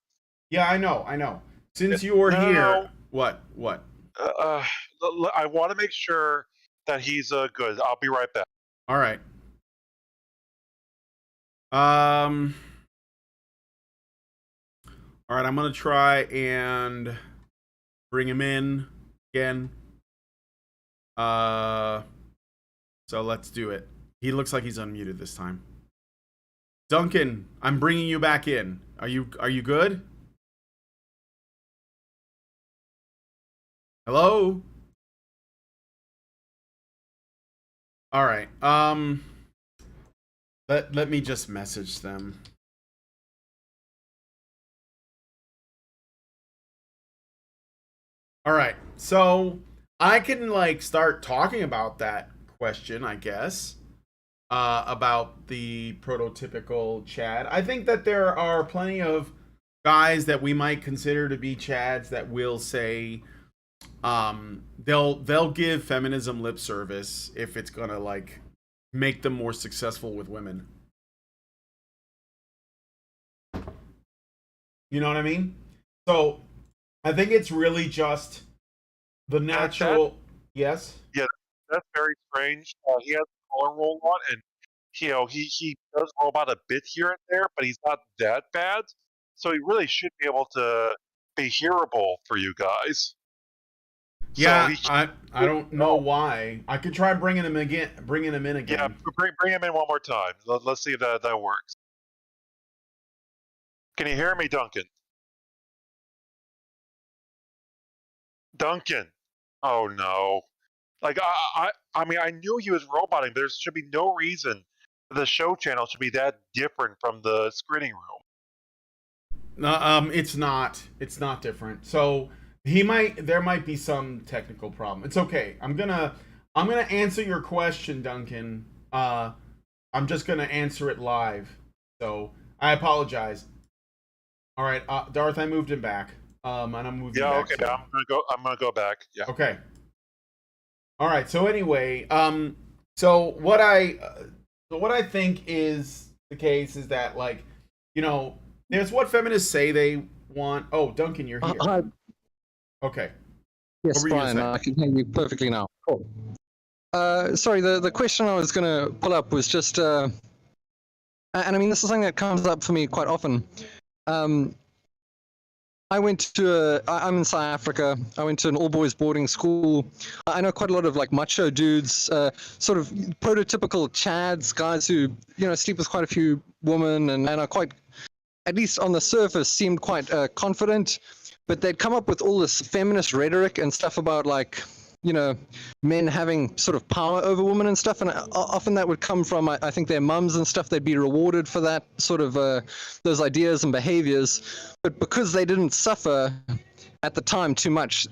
Yeah, I know. Since you're here, No. What? I want to make sure that he's good. I'll be right back. All right. All right, I'm gonna try and bring him in again. So let's do it. He looks like he's unmuted this time. Duncan, I'm bringing you back in. Are you good? Hello? All right. Let me just message them. All right. So I can like start talking about that question, I guess. About the prototypical Chad. I think that there are plenty of guys that we might consider to be Chads that will say they'll give feminism lip service if it's gonna like make them more successful with women. You know what I mean? So I think it's really just the natural. Yes. Yeah, that's very strange. He has a collar roll on, and he does roll about a bit here and there, but he's not that bad. So he really should be able to be hearable for you guys. Yeah, so I don't know why. I could try bringing him in again. Yeah, bring him in one more time. Let's see if that works. Can you hear me, Duncan? Duncan. Oh no. Like I mean, I knew he was roboting. There should be no reason the show channel should be that different from the screening room. It's not. It's not different. So There might be some technical problem. It's okay. I'm gonna answer your question, Duncan. I'm just gonna answer it live. So I apologize. All right, Darth, I moved him back. And I'm moving Yeah, back okay. soon. I'm gonna go back. Yeah. Okay. All right. So anyway, so what I think is the case is that, like, you know, there's what feminists say they want. Oh, Duncan, you're here. Hi. Okay. What Yes, were you gonna Brian, say? I can hear you perfectly now. Cool. Sorry, the question I was going to pull up was just, and I mean, this is something that comes up for me quite often. I'm in South Africa. I went to an all-boys boarding school. I know quite a lot of like macho dudes, sort of prototypical chads, guys who, sleep with quite a few women and are quite, at least on the surface, seemed quite confident. But they'd come up with all this feminist rhetoric and stuff about like, men having sort of power over women and stuff. And often that would come from, I think, their mums and stuff. They'd be rewarded for that sort of those ideas and behaviors. But because they didn't suffer at the time too much,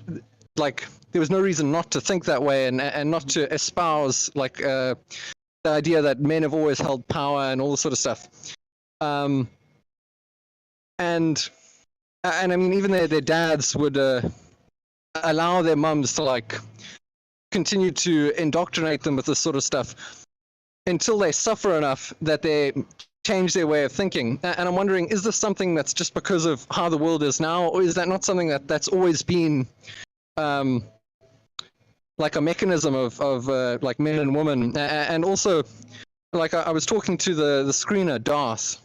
like there was no reason not to think that way and not to espouse like the idea that men have always held power and all this sort of stuff. And I mean, even their dads would allow their mums to like continue to indoctrinate them with this sort of stuff until they suffer enough that they change their way of thinking. And I'm wondering, is this something that's just because of how the world is now, or is that not something that's always been like a mechanism of like men and women? And also, like I was talking to the screener, Darth,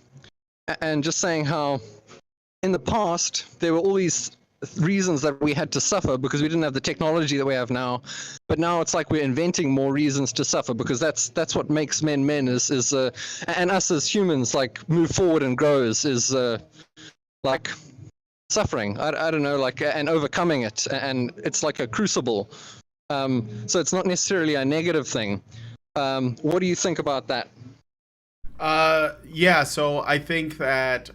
and just saying how in the past there were all these reasons that we had to suffer because we didn't have the technology that we have now, but now it's like we're inventing more reasons to suffer because that's what makes men is and us as humans like move forward and grow is like suffering. I don't know, like, and overcoming it, and it's like a crucible. So it's not necessarily a negative thing. What do you think about that? Yeah, so I think that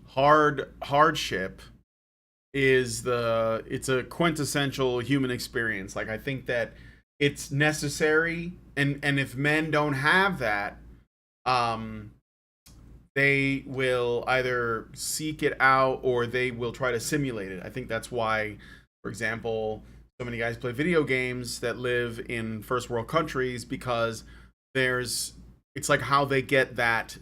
hardship it's a quintessential human experience. Like, I think that it's necessary, and if men don't have that, they will either seek it out or they will try to simulate it. I think that's why, for example, so many guys play video games that live in first world countries, because it's like how they get that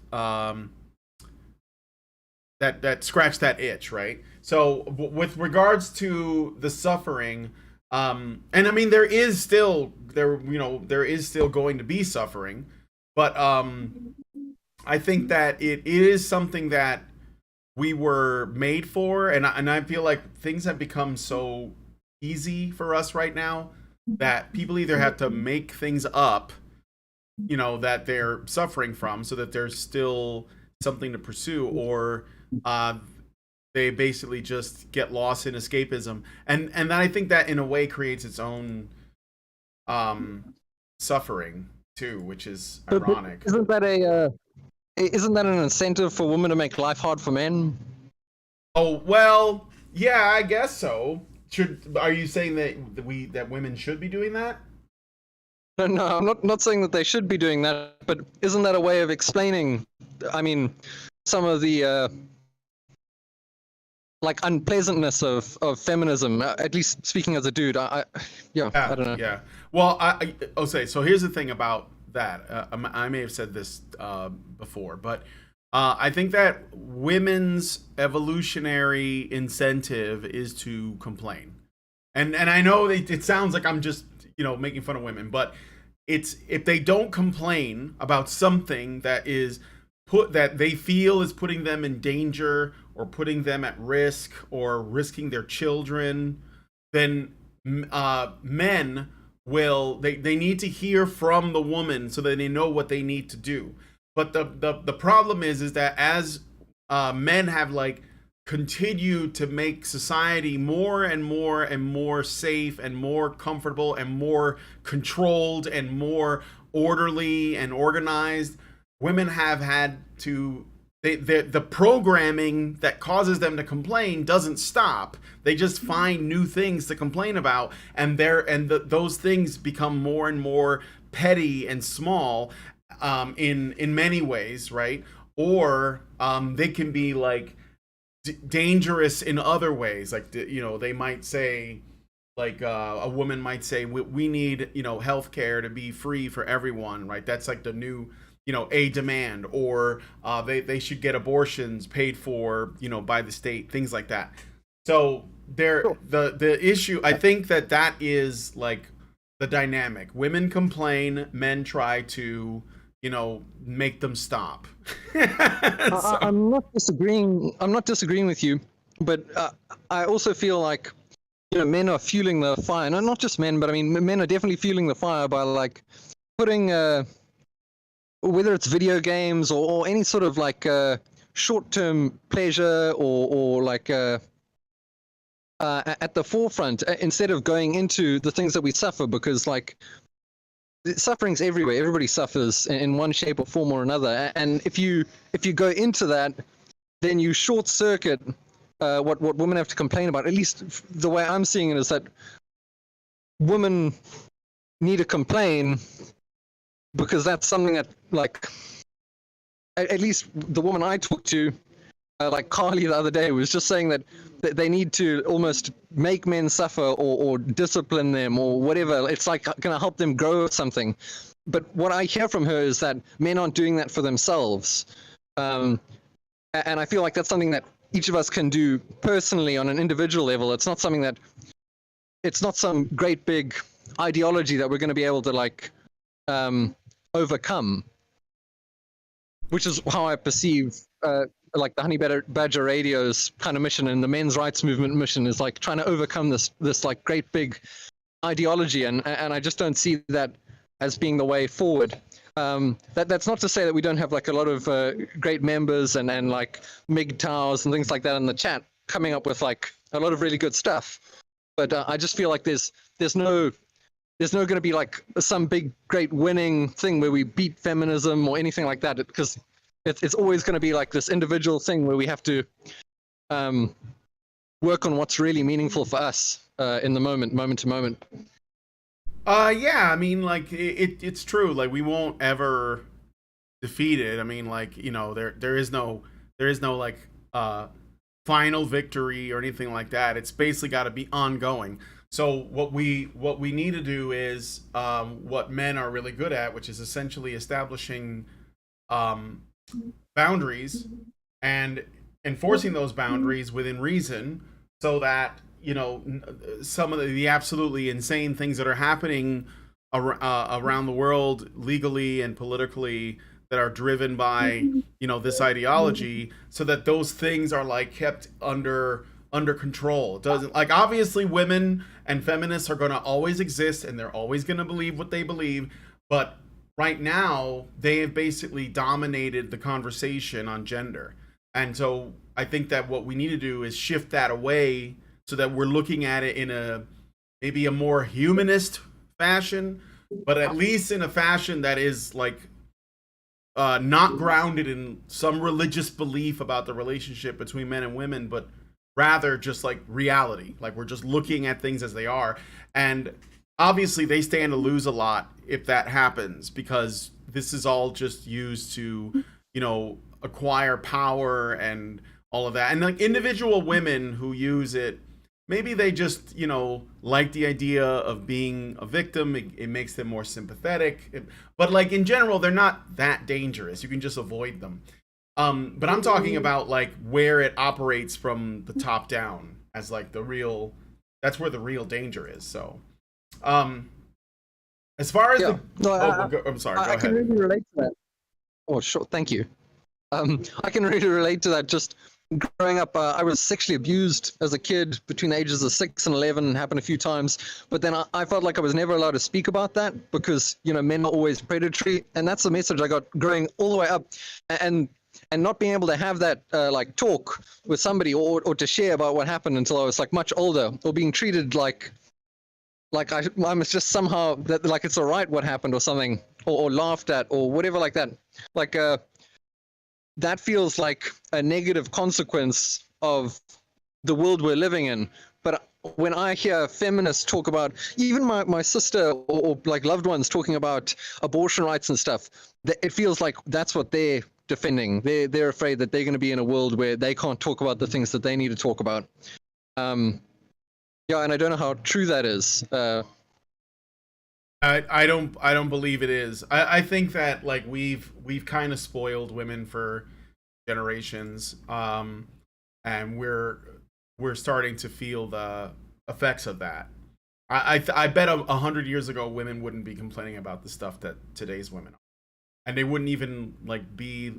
that scratch that itch, right? So with regards to the suffering, and I mean there is still going to be suffering, but I think that it is something that we were made for, and I feel like things have become so easy for us right now that people either have to make things up, that they're suffering from, so that there's still something to pursue, or they basically just get lost in escapism, and then I think that in a way creates its own suffering too, which is ironic. Isn't that an incentive for women to make life hard for men? Oh well, yeah, I guess so. Are you saying that women should be doing that? No, I'm not saying that they should be doing that, but isn't that a way of explaining, I mean, some of the like unpleasantness of feminism, at least speaking as a dude? I don't know. Yeah. Well, I'll say, so here's the thing about that. I may have said this before, but I think that women's evolutionary incentive is to complain. And I know it sounds like I'm just, making fun of women, but it's, if they don't complain about something that they feel is putting them in danger or putting them at risk or risking their children, then men will, they need to hear from the woman so that they know what they need to do. But the problem is that as men have like continued to make society more and more and more safe and more comfortable and more controlled and more orderly and organized, women have had to the programming that causes them to complain doesn't stop. They just find new things to complain about, and those things become more and more petty and small, in many ways, right? Or they can be like dangerous in other ways. Like, they might say, like, a woman might say, we need, healthcare to be free for everyone, right? That's like the new, a demand. Or they should get abortions paid for, by the state, things like that. So the issue, I think that is like the dynamic. Women complain, men try to, make them stop. So. I'm not disagreeing. I'm not disagreeing with you, but I also feel like, men are fueling the fire. No, not just men, but I mean, men are definitely fueling the fire by like putting, whether it's video games or any sort of like short-term pleasure or like at the forefront, instead of going into the things that we suffer, because like suffering's everywhere. Everybody suffers in one shape or form or another, and if you go into that, then you short circuit what women have to complain about. At least the way I'm seeing it is that women need to complain because that's something that, like, at least the woman I talked to, like Carly the other day, was just saying that they need to almost make men suffer or discipline them or whatever. It's like going to help them grow or something. But what I hear from her is that men aren't doing that for themselves. And I feel like that's something that each of us can do personally on an individual level. It's not something that, it's not some great big ideology that we're going to be able to like overcome, which is how I perceive like the Honey Badger Radio's kind of mission and the men's rights movement mission is like trying to overcome this like great big ideology, and I just don't see that as being the way forward. That's not to say that we don't have like a lot of great members and like MGTOWs and things like that in the chat coming up with like a lot of really good stuff, but I just feel like there's no going to be like some big great winning thing where we beat feminism or anything like that, because it's always going to be like this individual thing where we have to work on what's really meaningful for us in the moment to moment. Yeah, I mean, like, it's true. Like, we won't ever defeat it. I mean, like, there is no like final victory or anything like that. It's basically got to be ongoing. So what we need to do is what men are really good at, which is essentially establishing boundaries and enforcing those boundaries within reason, so that some of the absolutely insane things that are happening around the world, legally and politically, that are driven by this ideology, so that those things are like kept under control. It doesn't, like, obviously women and feminists are going to always exist and they're always going to believe what they believe, but right now they have basically dominated the conversation on gender. And so I think that what we need to do is shift that away, so that we're looking at it in maybe a more humanist fashion, but at least in a fashion that is like not grounded in some religious belief about the relationship between men and women, but rather just like reality. Like, we're just looking at things as they are. And obviously they stand to lose a lot if that happens, because this is all just used to, acquire power and all of that. And like individual women who use it, maybe they just, like the idea of being a victim. It makes them more sympathetic. But like in general, they're not that dangerous. You can just avoid them. But I'm talking about like where it operates from the top down as like that's where the real danger is. So, as far as I'm sorry, go ahead. Can really relate to that. Oh, sure. Thank you. I can really relate to that. Just growing up, I was sexually abused as a kid between the ages of 6 and 11. Happened a few times, but then I felt like I was never allowed to speak about that because men are always predatory, and that's the message I got growing all the way up, and not being able to have that like talk with somebody or to share about what happened until I was like much older, or being treated like I must just somehow that like it's all right what happened or something, or laughed at or whatever like that. Like that feels like a negative consequence of the world we're living in. But when I hear feminists talk about, even my sister or like loved ones talking about abortion rights and stuff, it feels like that's what they're defending. They're afraid that they're going to be in a world where they can't talk about the things that they need to talk about. Yeah, and I don't know how true that is. I don't believe it is. I think that like we've kind of spoiled women for generations, and we're starting to feel the effects of that. I bet 100 years ago women wouldn't be complaining about the stuff that today's women are, and they wouldn't even like be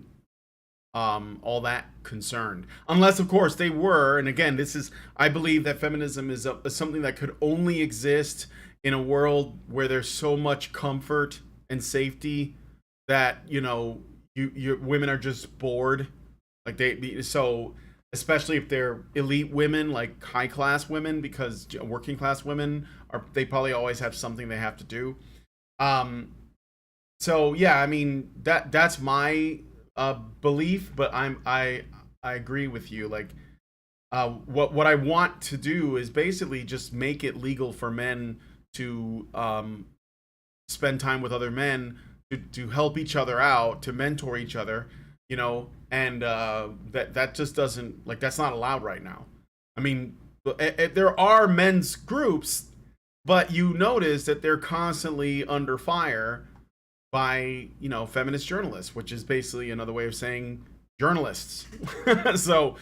all that concerned, unless of course they were. And again, this is, I believe that feminism is something that could only exist in a world where there's so much comfort and safety that you women are just bored, like so especially if they're elite women, like high class women, because working class women they probably always have something they have to do. So yeah, I mean that's my belief, but I agree with you. Like what I want to do is basically just make it legal for men to spend time with other men, to help each other out, to mentor each other, and that just doesn't, like, that's not allowed right now. I mean, there are men's groups, but you notice that they're constantly under fire by feminist journalists, which is basically another way of saying journalists. So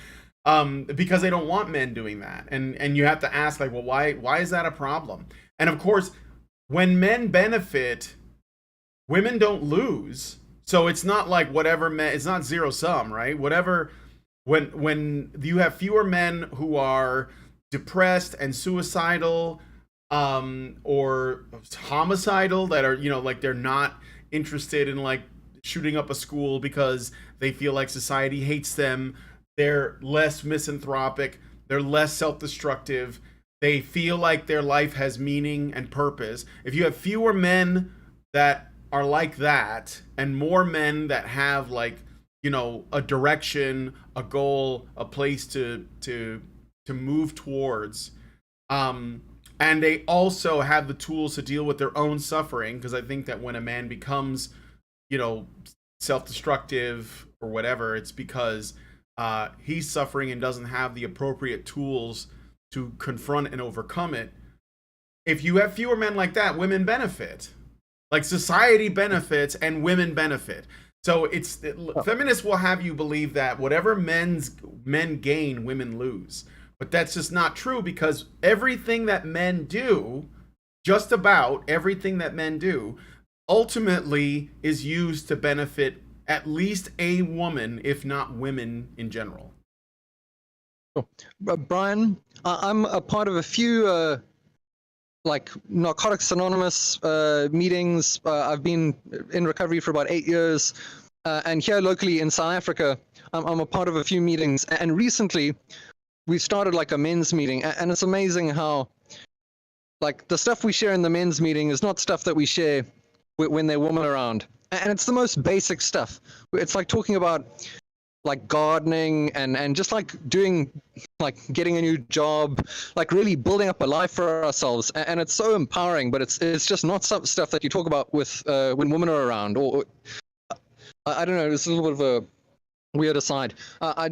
because they don't want men doing that, and you have to ask, like, well, why is that a problem? And of course, when men benefit, women don't lose. So it's not like whatever men, it's not zero sum, right? Whatever, when you have fewer men who are depressed and suicidal, or homicidal, that are like they're not interested in like shooting up a school because they feel like society hates them, they're less misanthropic, they're less self-destructive, they feel like their life has meaning and purpose. If you have fewer men that are like that, and more men that have like a direction, a goal, a place to move towards, and they also have the tools to deal with their own suffering, because I think that when a man becomes self-destructive or whatever, it's because he's suffering and doesn't have the appropriate tools to confront and overcome it. If you have fewer men like that, women benefit. Like, society benefits and women benefit. So feminists will have you believe that whatever men gain, women lose. But that's just not true, because everything that men do, just about everything that men do, ultimately is used to benefit at least a woman, if not women in general. Brian, I'm a part of a few like Narcotics Anonymous meetings. I've been in recovery for about 8 years, and here locally in South Africa, I'm a part of a few meetings. And recently, we started like a men's meeting, and it's amazing how like the stuff we share in the men's meeting is not stuff that we share when they're women around, and it's the most basic stuff. It's like talking about like gardening and just like doing, like getting a new job, like really building up a life for ourselves. And it's so empowering, but it's just not some stuff that you talk about with when women are around. Or I don't know, it's a little bit of a weird aside. I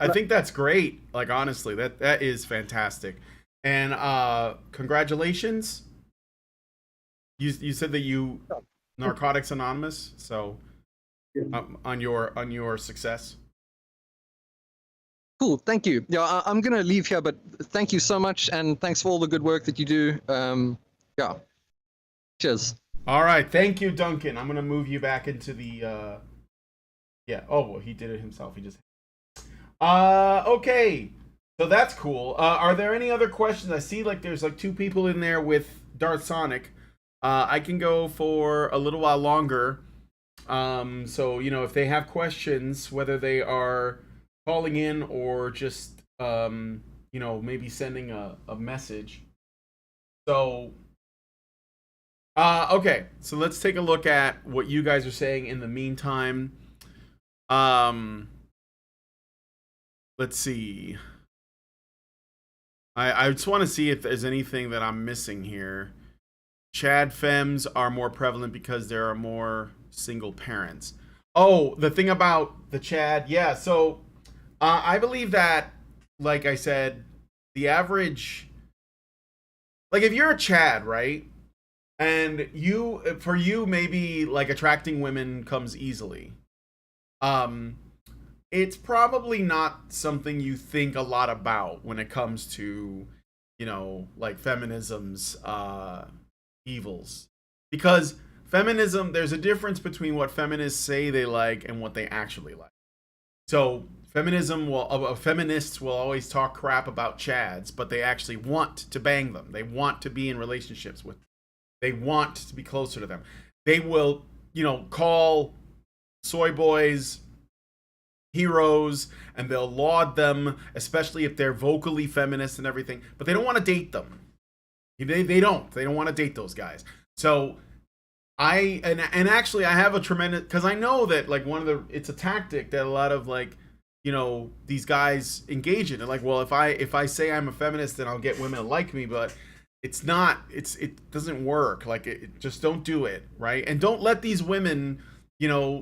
think that's great. Like, honestly, that is fantastic. And congratulations. You said that you Narcotics Anonymous, so on your success. Cool, thank you. Yeah, I'm gonna leave here, but thank you so much, and thanks for all the good work that you do. Yeah, cheers. All right, thank you, Duncan. I'm gonna move you back into the yeah. Oh, well, he did it himself. He just okay. So that's cool. Are there any other questions? I see like there's like 2 people in there with Darth Sonic. I can go for a little while longer. So if they have questions, whether they are calling in or just maybe sending a message. So okay, so let's take a look at what you guys are saying in the meantime. Um, let's see. I just want to see if there's anything that I'm missing here. Chad femmes are more prevalent because there are more single parents. Oh, the thing about the Chad, yeah. So I believe that, like I said, the average, like if you're a Chad, right? And for you, maybe like attracting women comes easily. Um, it's probably not something you think a lot about when it comes to, like feminism's evils. Because feminism, there's a difference between what feminists say they like and what they actually like. So feminists will always talk crap about chads, but they actually want to bang them. They want to be in relationships with them. They want to be closer to them. They will, call soy boys heroes, and they'll laud them, especially if they're vocally feminist and everything, but they don't want to date them. They don't want to date those guys. So actually I have a tremendous, because I know that like it's a tactic that a lot of like these guys engage in. They're like, well, if I say I'm a feminist, then I'll get women to like me, but it doesn't work. Like just don't do it, right? And don't let these women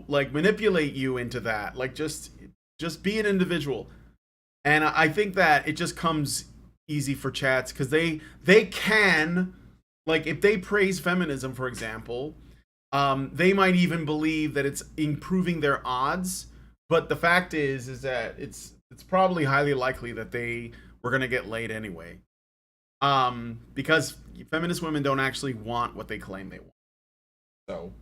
like manipulate you into that. Like just be an individual. And I think that it just comes easy for chats because they can, like, if they praise feminism, for example, they might even believe that it's improving their odds. But the fact is that it's probably highly likely that they were gonna get laid anyway. Because feminist women don't actually want what they claim they want. So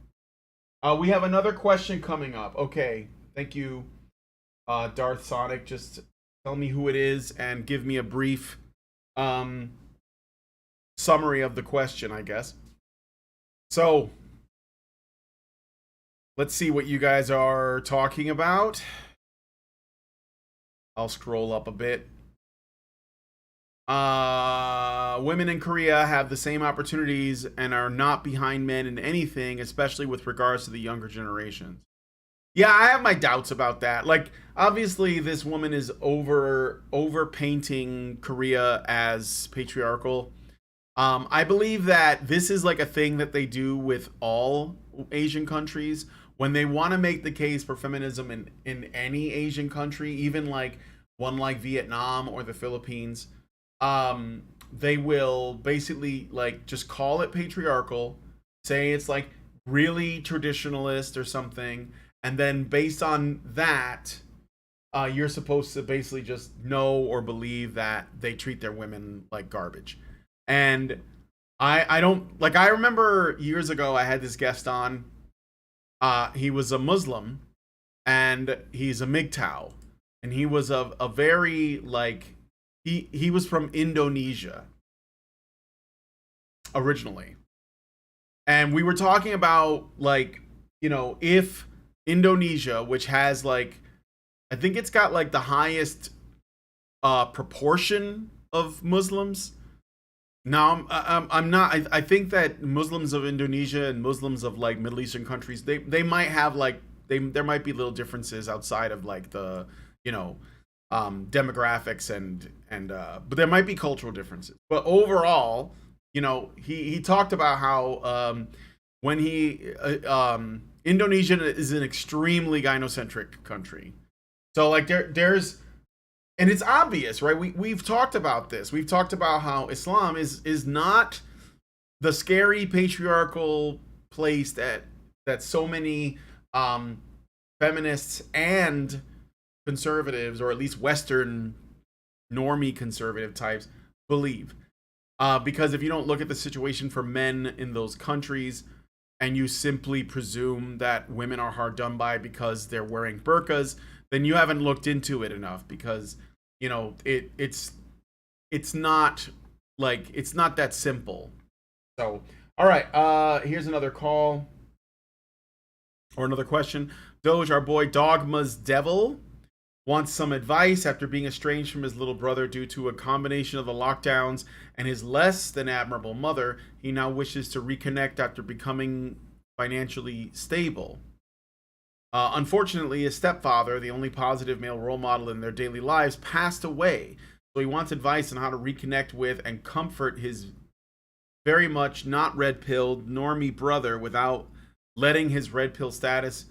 we have another question coming up. Okay, thank you, Darth Sonic. Just tell me who it is and give me a brief summary of the question, I guess. So let's see what you guys are talking about. I'll scroll up a bit. Women in Korea have the same opportunities and are not behind men in anything, especially with regards to the younger generations. Yeah, I have my doubts about that. Like, obviously, this woman is over painting Korea as patriarchal. I believe that this is like a thing that they do with all Asian countries when they want to make the case for feminism in any Asian country, even like one like Vietnam or the Philippines. They will basically like just call it patriarchal, say it's like really traditionalist or something, and then based on that, you're supposed to basically just know or believe that they treat their women like garbage. And I don't like. I remember years ago I had this guest on. He was a Muslim, and he's a MGTOW, and he was a very like he was from Indonesia originally, and we were talking about like if Indonesia, which has like I think it's got like the highest proportion of Muslims. Now, I'm not. I think that Muslims of Indonesia and Muslims of like Middle Eastern countries, they might have like there might be little differences outside of like the demographics and but there might be cultural differences. But overall, he talked about how when Indonesia is an extremely gynocentric country, so like there's. And it's obvious, right? We've talked about this. We've talked about how Islam is not the scary patriarchal place that so many feminists and conservatives, or at least Western normie conservative types, believe. Because if you don't look at the situation for men in those countries, and you simply presume that women are hard done by because they're wearing burqas, then you haven't looked into it enough, because it's not like it's not that simple. So all right, here's another call or another question. Doge, our boy Dogma's Devil, wants some advice after being estranged from his little brother due to a combination of the lockdowns and his less than admirable mother. He now wishes to reconnect after becoming financially stable. Unfortunately, his stepfather, the only positive male role model in their daily lives, passed away. So he wants advice on how to reconnect with and comfort his very much not red-pilled normie brother without letting his red pill status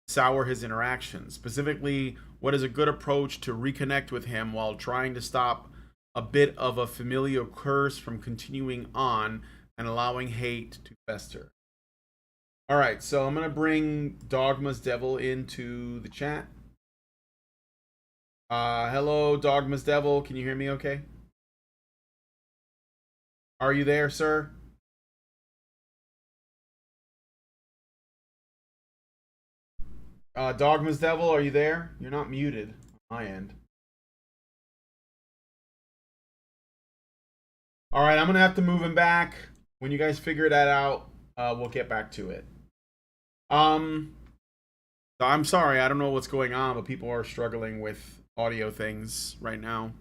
sour his interactions. Specifically, what is a good approach to reconnect with him while trying to stop a bit of a familial curse from continuing on and allowing hate to fester. All right, so I'm going to bring Dogma's Devil into the chat. Hello, Dogma's Devil. Can you hear me okay? Are you there, sir? Dogma's Devil, are you there? You're not muted on my end. All right, I'm going to have to move him back. When you guys figure that out, we'll get back to it. I'm sorry, I don't know what's going on, but people are struggling with audio things right now.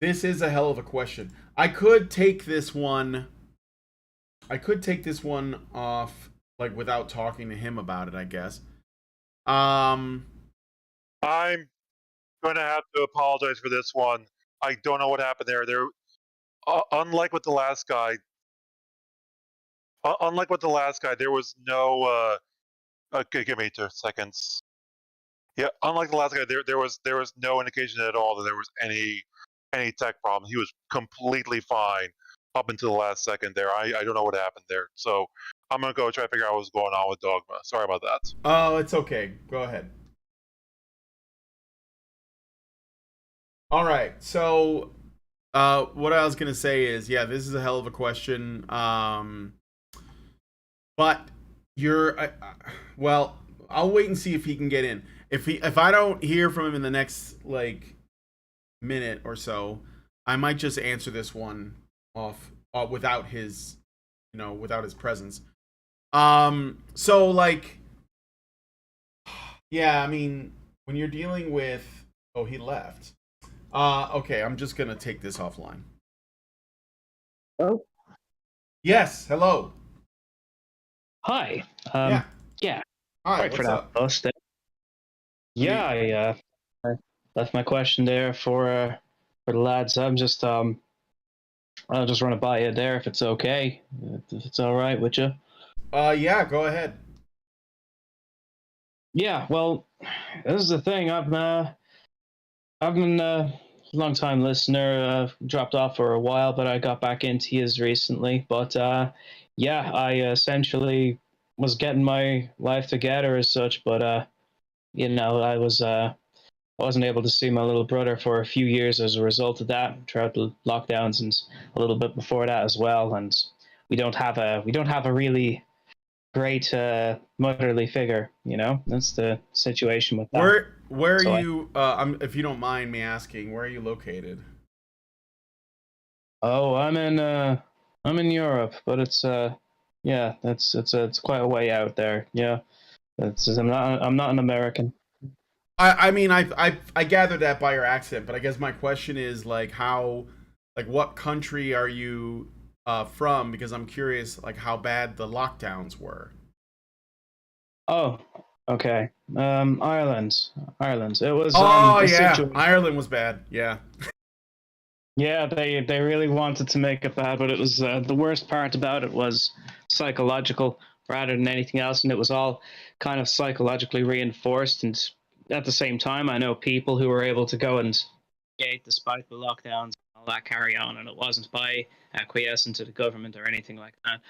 This is a hell of a question. I could take this one off, like, without talking to him about it, I guess. I'm gonna have to apologize for this one. I don't know what happened there. Unlike with the last guy, there was no. Okay, give me 2 seconds. Yeah, unlike the last guy, there was no indication at all that there was any tech problem. He was completely fine up until the last second there. I don't know what happened there. So I'm gonna go try to figure out what's going on with Dogma. Sorry about that. Oh, it's okay. Go ahead. All right. So, what I was gonna say is, yeah, this is a hell of a question. But well, I'll wait and see if he can get in. If I don't hear from him in the next like minute or so, I might just answer this one off without his, without his presence. So like, yeah, I mean, when you're dealing with, oh, he left. Okay, I'm just gonna take this offline. Oh, Yes, hello. hi. Yeah. Yeah. Hi, Right for what's that up? post there. Yeah, I left my question there for the lads. I'll just run it by you there if it's okay. If it's all right with you. Yeah, go ahead. Yeah. Well, this is the thing. I've been a long time listener. Dropped off for a while, but I got back into his recently. But yeah, I essentially was getting my life together as such, but I wasn't able to see my little brother for a few years as a result of that, throughout the lockdowns and a little bit before that as well. And we don't have a really great motherly figure. That's the situation with that. Where are So you? If you don't mind me asking, where are you located? I'm in Europe, but it's yeah, it's quite a way out there. Yeah, I'm not an American. I mean, I gathered that by your accent, but I guess my question is like what country are you from? Because I'm curious, like how bad the lockdowns were. Oh, okay. Ireland. It was Oh the yeah, situation. Ireland was bad. Yeah. Yeah, they really wanted to make it bad, but it was the worst part about it was psychological rather than anything else, and it was all kind of psychologically reinforced. And at the same time, I know people who were able to go and skate despite the lockdowns and all that carry on, and it wasn't by acquiescing to the government or anything like that.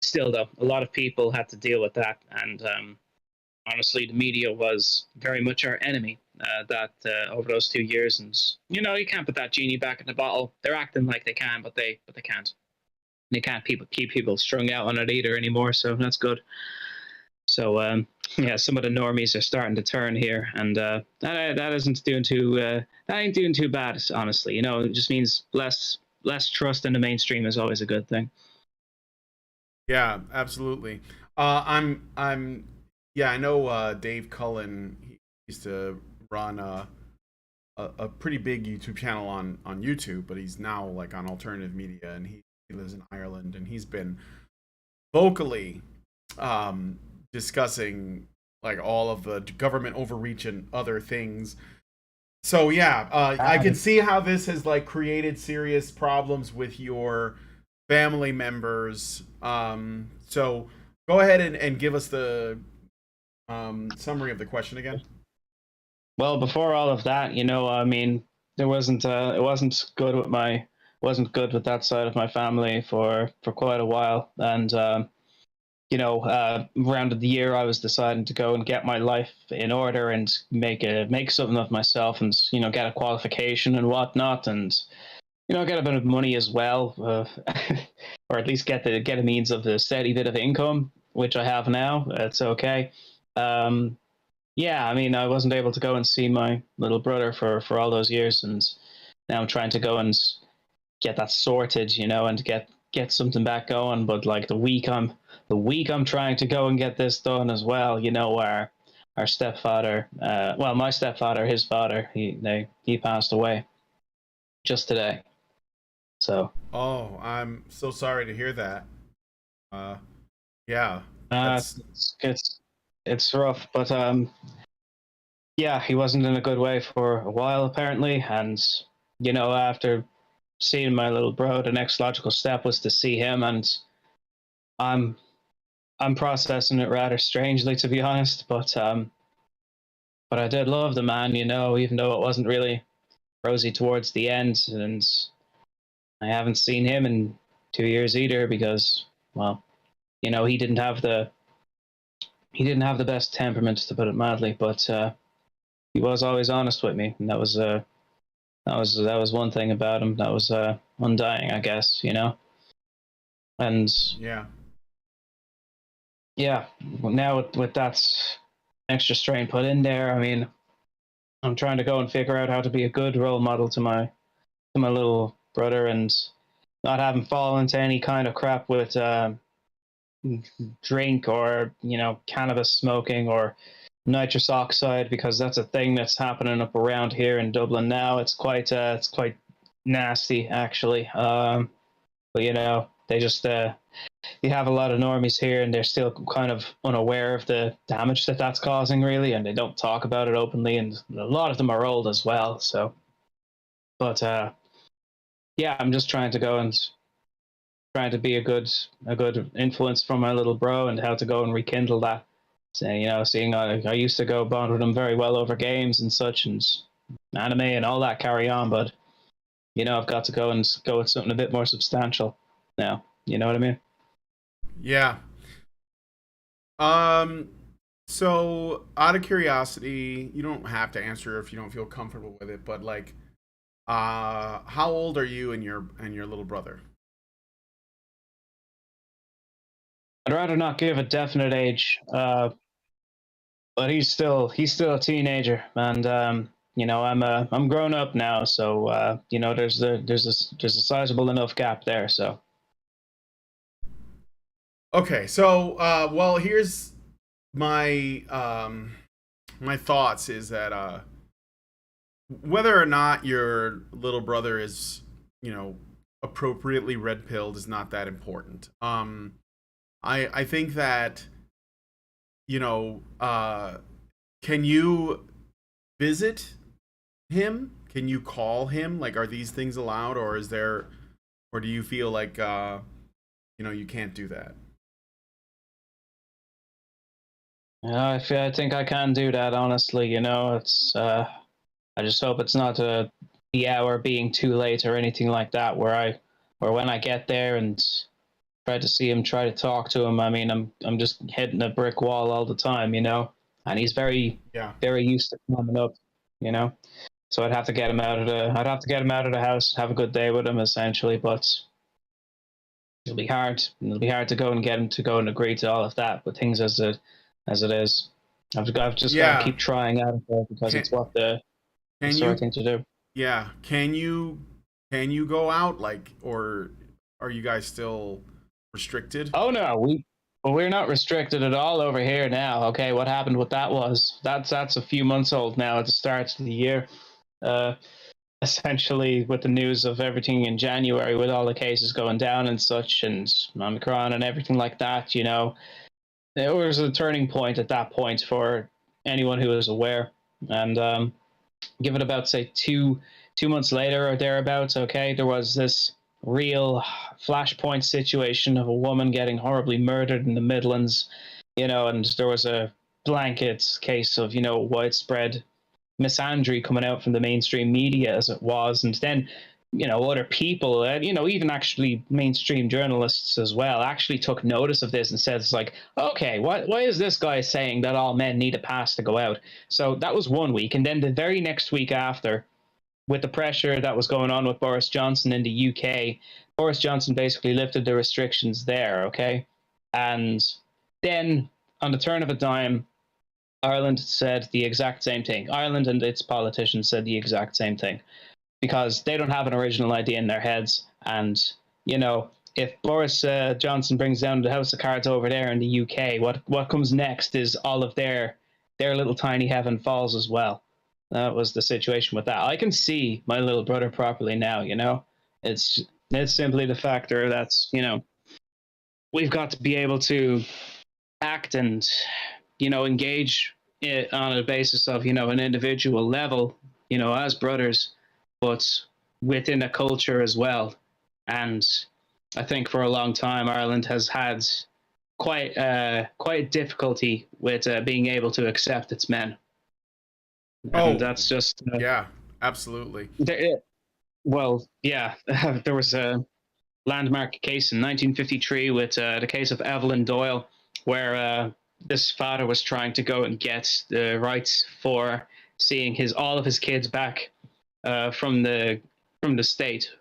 Still, though, a lot of people had to deal with that, and honestly, the media was very much our enemy that over those 2 years. And you can't put that genie back in the bottle. They're acting like they can, but they can't. They can't keep people strung out on it either anymore. So that's good. So yeah, some of the normies are starting to turn here, and that isn't doing too that ain't doing too bad, honestly. It just means less trust in the mainstream is always a good thing. Yeah, absolutely. Yeah, I know Dave Cullen. He used to run a pretty big YouTube channel on YouTube, but he's now like on alternative media, and he lives in Ireland, and he's been vocally discussing like all of the government overreach and other things. So yeah, I can see how this has like created serious problems with your family members. So go ahead and give us the summary of the question again. Well, before all of that, I mean, there wasn't it wasn't good with that side of my family for quite a while, and around the year I was deciding to go and get my life in order and make something of myself, and get a qualification and whatnot, and get a bit of money as well, or at least get a means of a steady bit of income, which I have now. It's okay. Yeah, I mean, I wasn't able to go and see my little brother for all those years, and now I'm trying to go and get that sorted, and get something back going. But like the week I'm trying to go and get this done as well, our stepfather, well, my stepfather, his father, he passed away just today. So. Oh, I'm so sorry to hear that. Yeah, it's rough, but yeah, he wasn't in a good way for a while apparently, and after seeing my little bro, the next logical step was to see him, and I'm processing it rather strangely, to be honest, but I did love the man, even though it wasn't really rosy towards the end, and I haven't seen him in 2 years either because, well, he didn't have the best temperament, to put it mildly, but he was always honest with me, and that was one thing about him that was undying, I guess, and yeah, now with that extra strain put in there, I mean, I'm trying to go and figure out how to be a good role model to my little brother and not have him fall into any kind of crap with drink or cannabis smoking or nitrous oxide, because that's a thing that's happening up around here in Dublin now. It's quite nasty actually. But they just you have a lot of normies here, and they're still kind of unaware of the damage that that's causing, really, and they don't talk about it openly. And a lot of them are old as well. So, but yeah, I'm just trying to go and trying to be a good influence for my little bro, and how to go and rekindle that. So, seeing I used to go bond with him very well over games and such, and anime and all that carry on, but I've got to go with something a bit more substantial now. You know what I mean? Yeah. So out of curiosity, you don't have to answer if you don't feel comfortable with it, but like, how old are you and your little brother? I'd rather not give a definite age, but he's still a teenager, and I'm grown up now, so there's a sizable enough gap there. So. Okay, so well, here's my my thoughts is that whether or not your little brother is appropriately red pilled is not that important. I think that can you visit him? Can you call him? Like, are these things allowed, or do you feel like you can't do that? Yeah, I think I can do that, honestly. It's I just hope it's not the hour being too late or anything like that, where when I get there and try to see him, try to talk to him, I mean, I'm just hitting a brick wall all the time, and he's very used to climbing up, so I'd have to get him out of the house, have a good day with him, essentially, but it'll be hard. It'll be hard to go and get him to go and agree to all of that, but things as it is. I've just got to keep trying out of it, because it's what the sort thing to do. Yeah. Can you go out, like, or are you guys still restricted? Oh no, we're not restricted at all over here now. Okay, what happened with that was that's a few months old now at the start of the year. Essentially, with the news of everything in January, with all the cases going down and such, and Omicron and everything like that, It was a turning point at that point for anyone who was aware. And give it about, say, two months later or thereabouts, okay, there was this real flashpoint situation of a woman getting horribly murdered in the Midlands, and there was a blanket case of, widespread misandry coming out from the mainstream media as it was. And then, other people, even actually mainstream journalists as well, actually took notice of this and said, it's like, okay, why is this guy saying that all men need a pass to go out? So that was 1 week. And then the very next week after, with the pressure that was going on with Boris Johnson in the UK, Boris Johnson basically lifted the restrictions there, okay? And then, on the turn of a dime, Ireland said the exact same thing. Ireland and its politicians said the exact same thing, because they don't have an original idea in their heads. And, if Boris Johnson brings down the House of Cards over there in the UK, what comes next is all of their little tiny heaven falls as well. That was the situation with that. I can see my little brother properly now, It's simply the factor that's, we've got to be able to act and, engage it on a basis of, an individual level, as brothers, but within a culture as well. And I think for a long time, Ireland has had quite a difficulty with being able to accept its men. And that's just yeah, absolutely. There was a landmark case in 1953 with the case of Evelyn Doyle, where this father was trying to go and get the rights for seeing all of his kids back from the state,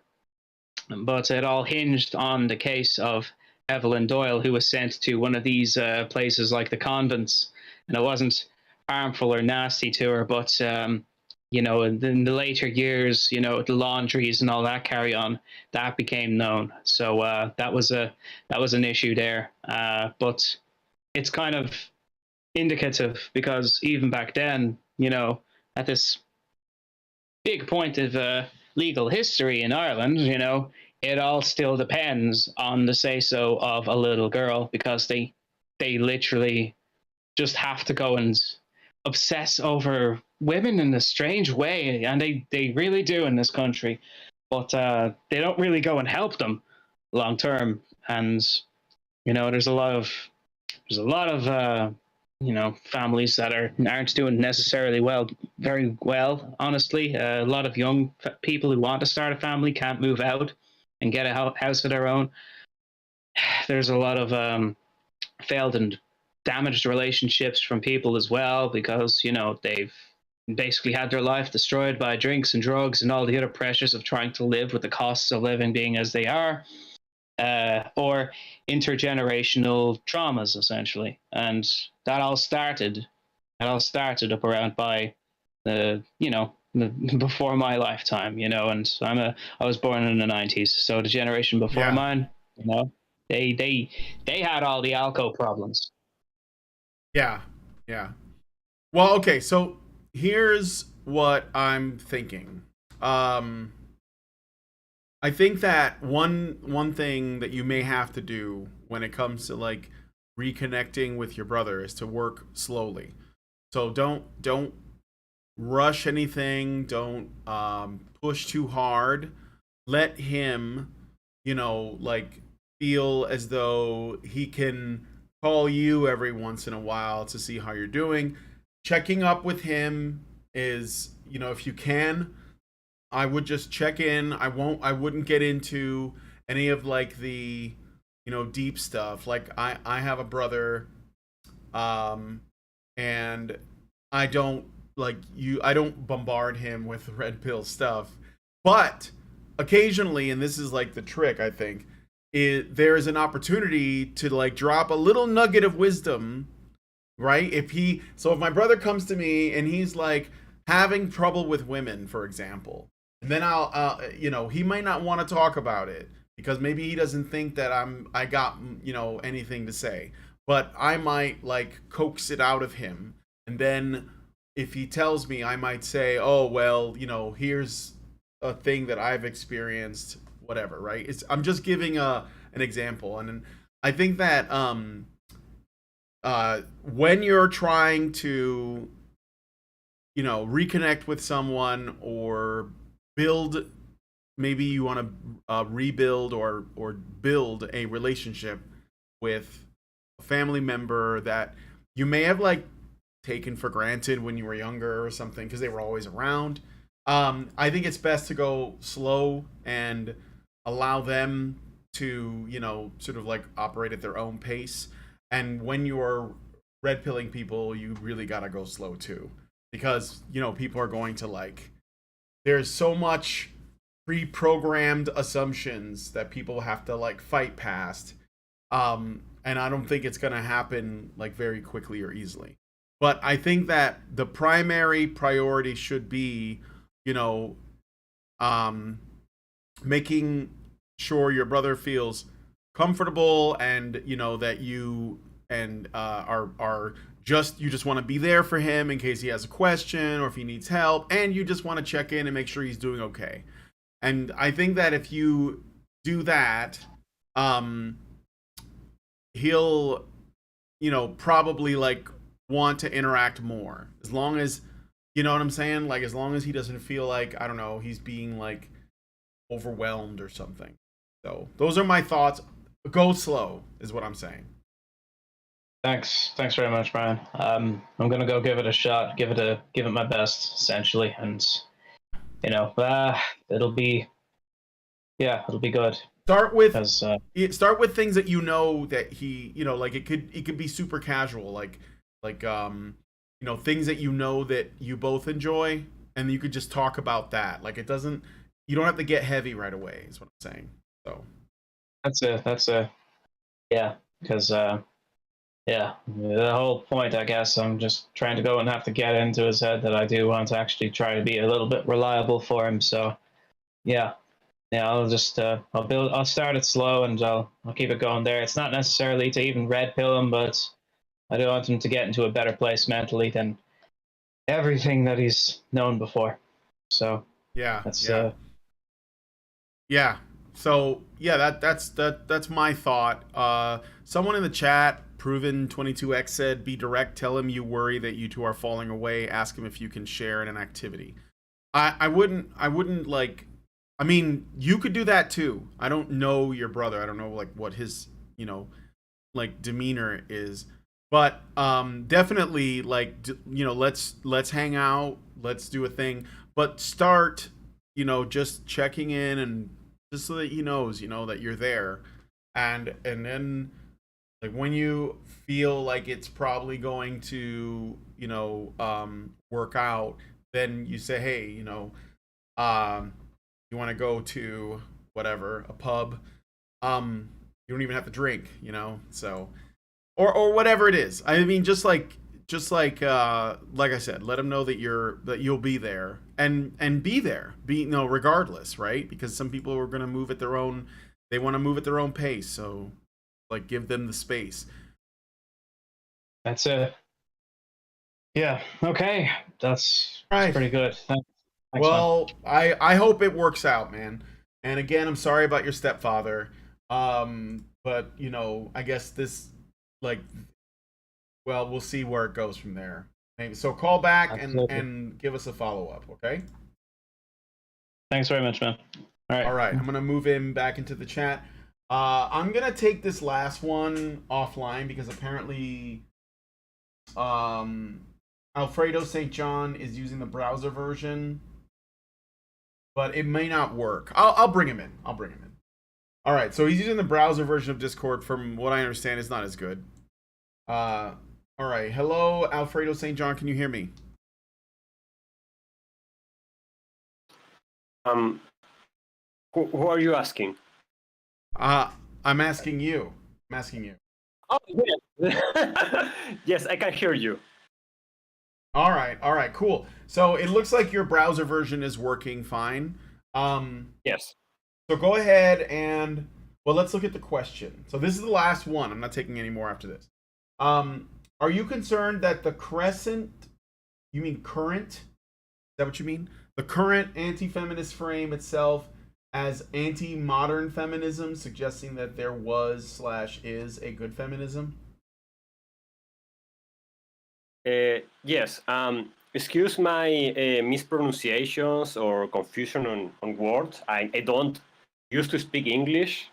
but it all hinged on the case of Evelyn Doyle, who was sent to one of these places like the convents, and it wasn't harmful or nasty to her, but in the later years, the laundries and all that carry on, that became known. So that was an issue there. But it's kind of indicative, because even back then, at this big point of legal history in Ireland, it all still depends on the say-so of a little girl, because they literally just have to go and obsess over women in a strange way, and they really do in this country, but they don't really go and help them long term. And there's a lot of families that aren't doing necessarily very well, honestly. A lot of young people who want to start a family can't move out and get a house of their own. There's a lot of failed and damaged relationships from people as well, because they've basically had their life destroyed by drinks and drugs and all the other pressures of trying to live with the costs of living being as they are, or intergenerational traumas, essentially. And that all started up around by before my lifetime, and I was born in the 90s, so the generation before mine, they had all the alco problems. Yeah. Well, okay, so here's what I'm thinking. I think that one thing that you may have to do when it comes to like reconnecting with your brother is to work slowly. So don't rush anything. Don't push too hard. Let him, like feel as though he can call you every once in a while to see how you're doing. Checking up with him is, if you can, I would just check in. I wouldn't get into any of like the, deep stuff. Like I have a brother, and I don't bombard him with red pill stuff. But occasionally, and this is like the trick, I think, there is an opportunity to like drop a little nugget of wisdom, right? If my brother comes to me and he's like having trouble with women, for example, and then I'll he might not want to talk about it because maybe he doesn't think that I got anything to say, but I might like coax it out of him. And then if he tells me, I might say, oh well, here's a thing that I've experienced, whatever, right? I'm just giving an example. And I think that when you're trying to, reconnect with someone or build, maybe you want to rebuild or build a relationship with a family member that you may have like taken for granted when you were younger or something because they were always around. I think it's best to go slow and allow them to, sort of like operate at their own pace. And when you're red pilling people, you really gotta go slow too, because people are going to like. There's so much pre-programmed assumptions that people have to like fight past, and I don't think it's gonna happen like very quickly or easily. But I think that the primary priority should be, you know, um, making sure your brother feels comfortable, and that you and are just you just want to be there for him in case he has a question or if he needs help, and you just want to check in and make sure he's doing okay. And I think that if you do that, um, he'll probably like want to interact more, as long as what I'm saying, like as long as he doesn't feel like, I don't know, he's being like overwhelmed or something. So those are my thoughts. Go slow is what I'm saying. Thanks very much, Brian. I'm gonna go give it a shot, give it my best, essentially, and it'll be it'll be good. Start with Because things that that he, like it could be super casual, like things that that you both enjoy, and you could just talk about that. Like you don't have to get heavy right away is what I'm saying. So that's a yeah, because the whole point, I guess, I'm just trying to go and have to get into his head that I do want to actually try to be a little bit reliable for him. So yeah, I'll just I'll start it slow, and I'll keep it going there. It's not necessarily to even red pill him, but I do want him to get into a better place mentally than everything that he's known before. So yeah, that's yeah. So yeah, that's my thought. Someone in the chat, Proven22x, said, "Be direct. Tell him you worry that you two are falling away. Ask him if you can share in an activity." I wouldn't like. I mean, you could do that too. I don't know your brother. I don't know like what his like demeanor is, but definitely like let's hang out. Let's do a thing. But start just checking in, and just so that he knows that you're there, and then like when you feel like it's probably going to work out, then you say, hey, you want to go to whatever, a pub, you don't even have to drink, so or whatever it is. I mean, just like I said, let them know that you'll be there, and be there, regardless, right? Because some people are going to move at their own, they want to move at their own pace, so like give them the space. That's it. Yeah. Okay. That's Right. pretty good. Thanks, well, I hope it works out, man. And again, I'm sorry about your stepfather. But I guess this, like, well, we'll see where it goes from there. Maybe so. Call back and give us a follow up, okay? Thanks very much, man. All right. I'm gonna move him back into the chat. I'm gonna take this last one offline because apparently, Alfredo St. John is using the browser version, but it may not work. I'll bring him in. All right, so he's using the browser version of Discord. From what I understand, is not as good. All right, hello, Alfredo St. John. Can you hear me? Who are you asking? I'm asking you. Oh, yes. Yes, I can hear you. All right, cool. So it looks like your browser version is working fine. Yes. So go ahead and, well, let's look at the question. So this is the last one. I'm not taking any more after this. Are you concerned that the current? Is that what you mean? The current anti-feminist frame itself as anti-modern feminism, suggesting that there was/is a good feminism? Yes. Excuse my mispronunciations or confusion on words. I don't used to speak English.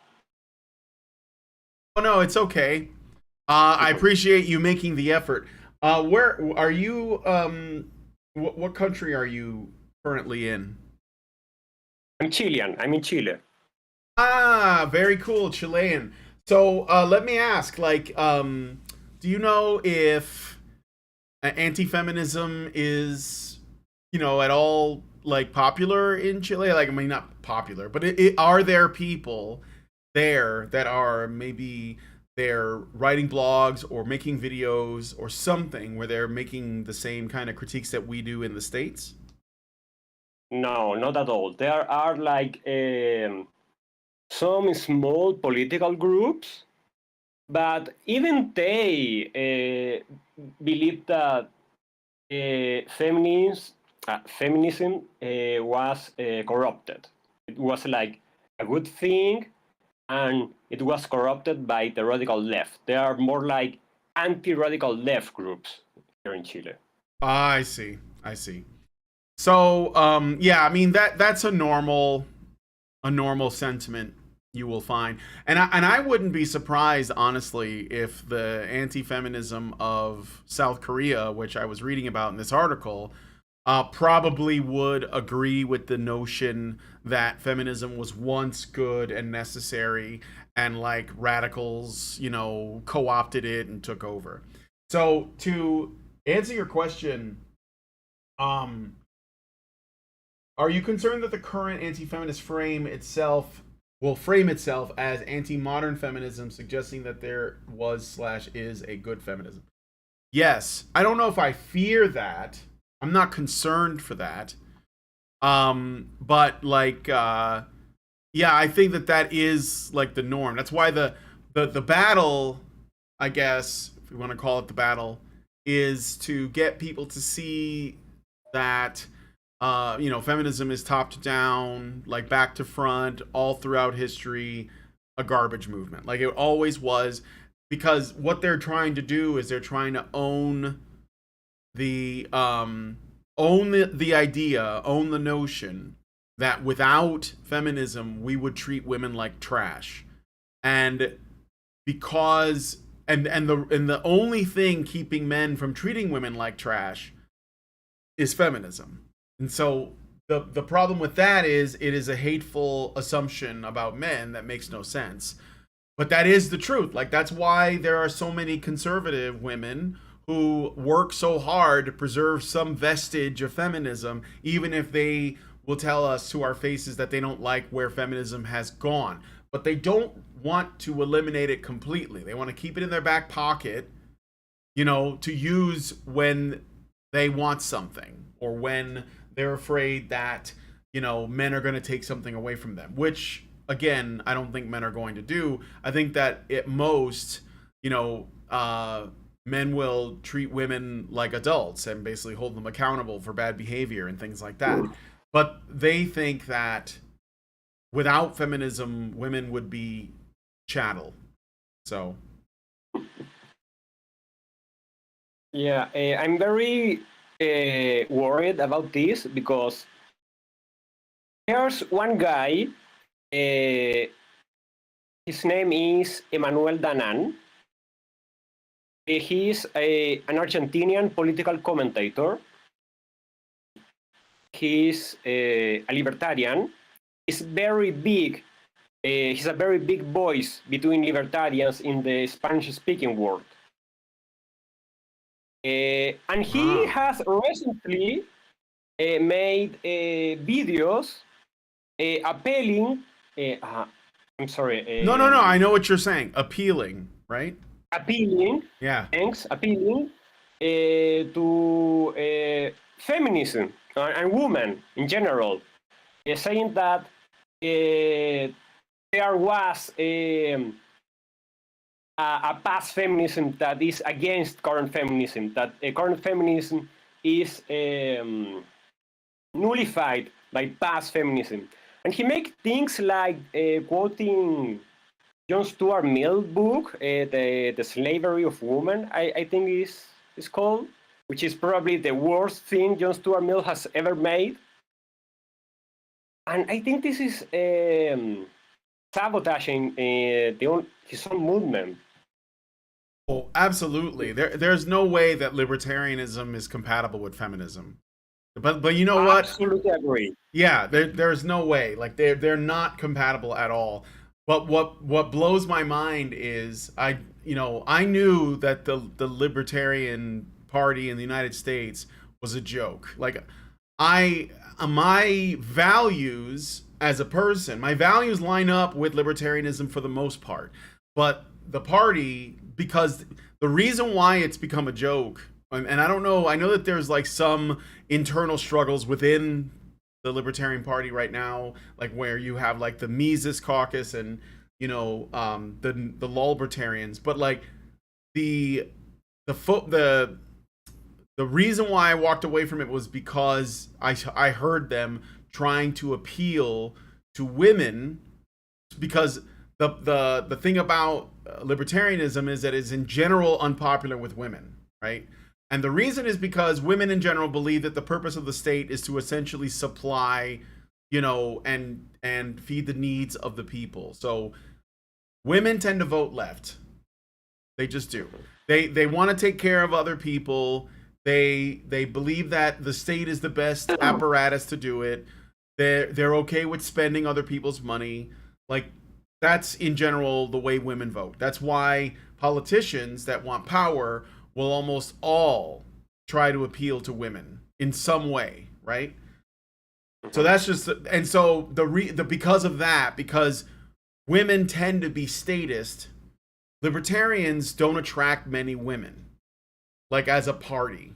Oh no, it's okay. I appreciate you making the effort. Where are you? What country are you currently in? I'm Chilean. I'm in Chile. Ah, very cool, Chilean. So let me ask, like, do you know if anti-feminism is, at all like popular in Chile? Like, I mean, not popular, but are there people there that are maybe they're writing blogs or making videos or something where they're making the same kind of critiques that we do in the States? No, not at all. There are like some small political groups, but even they believe that feminism was corrupted. It was like a good thing, and it was corrupted by the radical left. They are more like anti-radical left groups here in Chile. I see. I see. So, yeah, I mean that's a normal sentiment you will find, and I wouldn't be surprised, honestly, if the anti-feminism of South Korea, which I was reading about in this article, probably would agree with the notion that feminism was once good and necessary, and like radicals, co-opted it and took over. So to answer your question, um, are you concerned that the current anti-feminist frame itself will frame itself as anti-modern feminism, suggesting that there was/is a good feminism? Yes. I don't know if I fear that. I'm not concerned for that. But like, yeah, I think that is like the norm. That's why the battle, I guess, if we want to call it the battle, is to get people to see that feminism is top to down, like back to front, all throughout history, a garbage movement. Like it always was, because what they're trying to do is they're trying to own the idea, own the notion that without feminism we would treat women like trash. And because the only thing keeping men from treating women like trash is feminism. And so the problem with that is it is a hateful assumption about men that makes no sense. But that is the truth. Like that's why there are so many conservative women who work so hard to preserve some vestige of feminism, even if they will tell us to our faces that they don't like where feminism has gone. But they don't want to eliminate it completely. They want to keep it in their back pocket, to use when they want something, or when they're afraid that, men are going to take something away from them, which, again, I don't think men are going to do. I think that at most, men will treat women like adults and basically hold them accountable for bad behavior and things like that. But they think that without feminism, women would be chattel. So. Yeah, I'm very worried about this because there's one guy, his name is Emmanuel Danan. He's an Argentinian political commentator. He's a libertarian. He's very big. He's a very big voice between libertarians in the Spanish-speaking world. And he has recently made videos appealing. I'm sorry. No. I know what you're saying. Appealing, right? Appealing. Yeah. Thanks. Appealing to feminism and women in general, saying that there was a past feminism that is against current feminism, that current feminism is nullified by past feminism. And he makes things like quoting John Stuart Mill book, the Slavery of Women, I think is called. which is probably the worst thing Jon Stuart Mill has ever made. And I think this is sabotaging his own movement. Oh, absolutely. There's no way that libertarianism is compatible with feminism. But you know what? Absolutely agree. Yeah, there's no way. Like they're not compatible at all. But what blows my mind is I knew that the Libertarian Party in the United States was a joke. Like my values as a person, my values line up with libertarianism for the most part. But the party, because the reason why it's become a joke, and I don't know, I know that there's like some internal struggles within the Libertarian Party right now, like where you have like the Mises Caucus and the Lulbertarians, but like the reason why I walked away from it was because I heard them trying to appeal to women, because the thing about libertarianism is that it's in general unpopular with women, right? And the reason is because women in general believe that the purpose of the state is to essentially supply, and feed the needs of the people. So women tend to vote left. They just do. They want to take care of other people. They believe that the state is the best apparatus to do it. They're okay with spending other people's money. Like, that's in general the way women vote. That's why politicians that want power will almost all try to appeal to women in some way, right? So that's just, and so because of that, because women tend to be statist, libertarians don't attract many women, like as a party.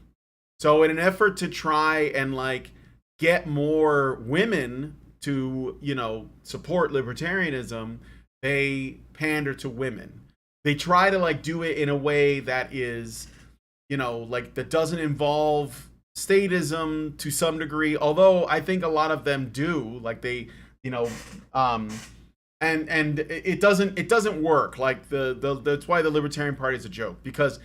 So in an effort to try and like get more women to, support libertarianism, they pander to women. They try to like do it in a way that is, like that doesn't involve statism to some degree, although I think a lot of them do, like they, and it doesn't work. Like that's why the Libertarian Party is a joke, because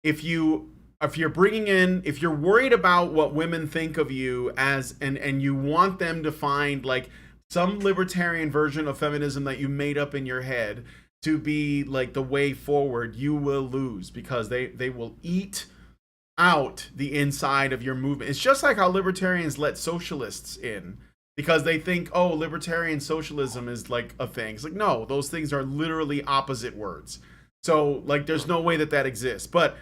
if you're worried about what women think of you as, and you want them to find like some libertarian version of feminism that you made up in your head to be like the way forward, you will lose, because they will eat out the inside of your movement. It's just like how libertarians let socialists in, because they think, oh, libertarian socialism is like a thing. It's like, no, those things are literally opposite words. So like there's no way that exists. But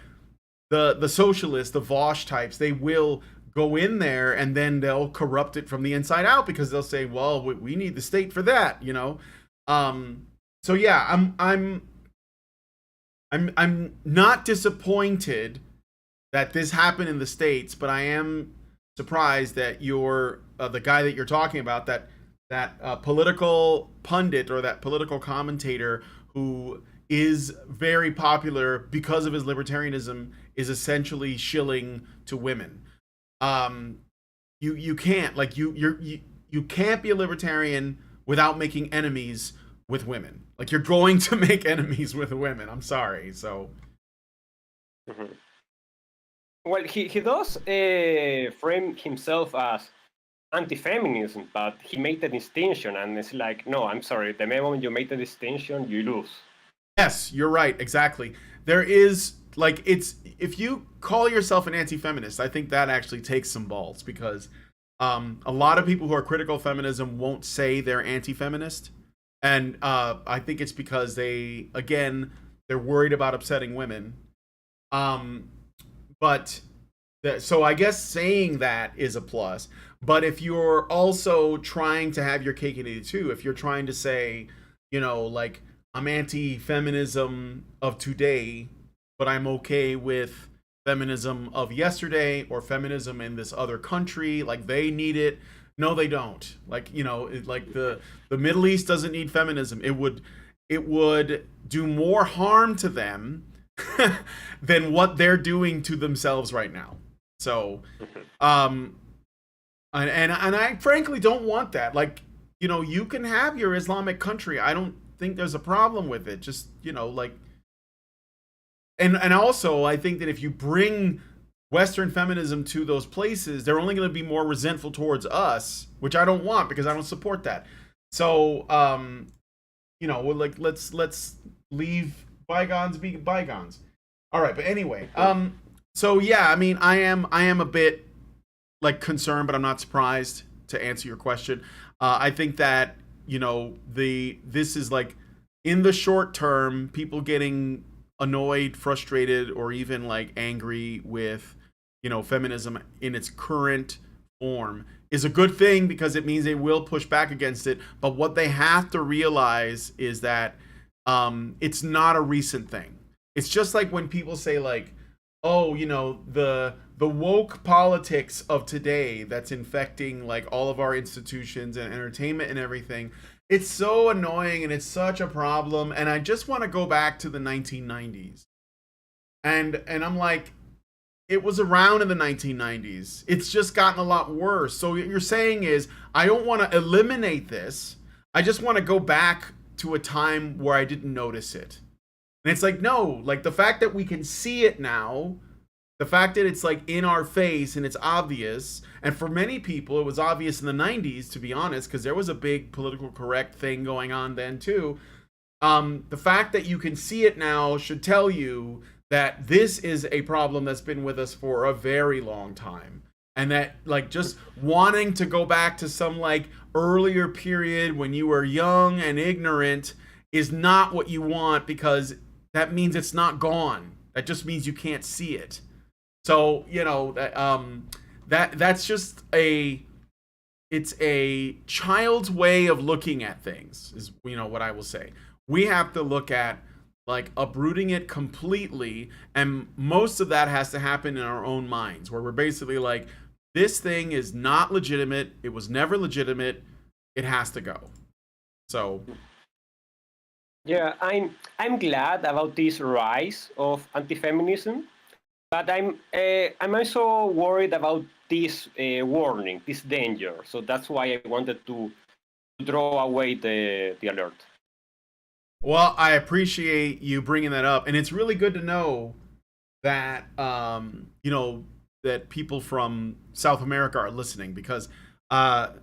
the socialists, the Vosh types, they will go in there and then they'll corrupt it from the inside out, because they'll say, well, we need the state for that, So yeah, I'm not disappointed that this happened in the States, but I am surprised that you're the guy that you're talking about, that political pundit or that political commentator who is very popular because of his libertarianism is essentially shilling to women. You can't, like, you can't be a libertarian without making enemies with women. Like, you're going to make enemies with women. I'm sorry. So well, he does frame himself as anti-feminism, but he made the distinction, and it's like, no, I'm sorry, the moment you make the distinction, you lose. Yes, you're right. Exactly. There is, like, if you call yourself an anti-feminist, I think that actually takes some balls, because a lot of people who are critical of feminism won't say they're anti-feminist. And I think it's because they're worried about upsetting women. So I guess saying that is a plus. But if you're also trying to have your cake and eat it too, if you're trying to say, like, I'm anti-feminism of today, but I'm okay with feminism of yesterday, or feminism in this other country, like they need it. No, they don't. Like, like the Middle East doesn't need feminism. It would do more harm to them than what they're doing to themselves right now. So, and I frankly don't want that. Like, you can have your Islamic country. I don't think there's a problem with it. Just, like, and also I think that if you bring Western feminism to those places, they're only going to be more resentful towards us, which I don't want because I don't support that. So, you know, we're like, let's leave bygones be bygones. All right, but anyway, so yeah, I mean, I am a bit like concerned, but I'm not surprised, to answer your question. I think that, you know, this is like, in the short term, people getting annoyed, frustrated, or even like angry with, you know, feminism in its current form is a good thing, because it means they will push back against it. But what they have to realize is that it's not a recent thing. It's just like when people say like, oh, you know, the woke politics of today that's infecting like all of our institutions and entertainment and everything. It's so annoying and it's such a problem. And I just want to go back to the 1990s. And I'm like, it was around in the 1990s. It's just gotten a lot worse. So what you're saying is, I don't want to eliminate this. I just want to go back to a time where I didn't notice it. And it's like, no, like the fact that we can see it now, the fact that it's like in our face and it's obvious, and for many people it was obvious in the 90s, to be honest, because there was a big political correct thing going on then too. The fact that you can see it now should tell you that this is a problem that's been with us for a very long time. And that like just wanting to go back to some like earlier period when you were young and ignorant is not what you want, because that means it's not gone. That just means you can't see it. So, you know, that's just it's a child's way of looking at things, is, you know, what I will say. We have to look at like uprooting it completely, and most of that has to happen in our own minds, where we're basically like, this thing is not legitimate, it was never legitimate, it has to go. So Yeah, I'm glad about this rise of anti-feminism, but I'm also worried about this warning, this danger. So that's why I wanted to draw away the alert. well, I appreciate you bringing that up, and it's really good to know that you know, that people from South America are listening, because I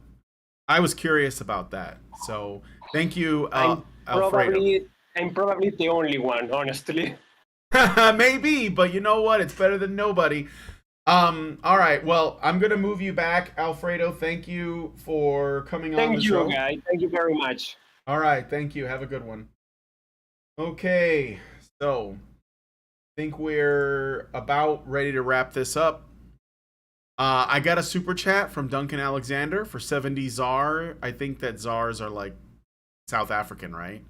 was curious about that. So thank you, Alfredo. I'm probably the only one, honestly. Maybe, but you know what? It's better than nobody. All right. Well, I'm gonna move you back, Alfredo. Thank you for coming on the show. Thank you, guys. Thank you very much. All right. Thank you. Have a good one. Okay. So, I think we're about ready to wrap this up. I got a super chat from Duncan Alexander for 70 ZAR. I think that ZARs are like South African, right?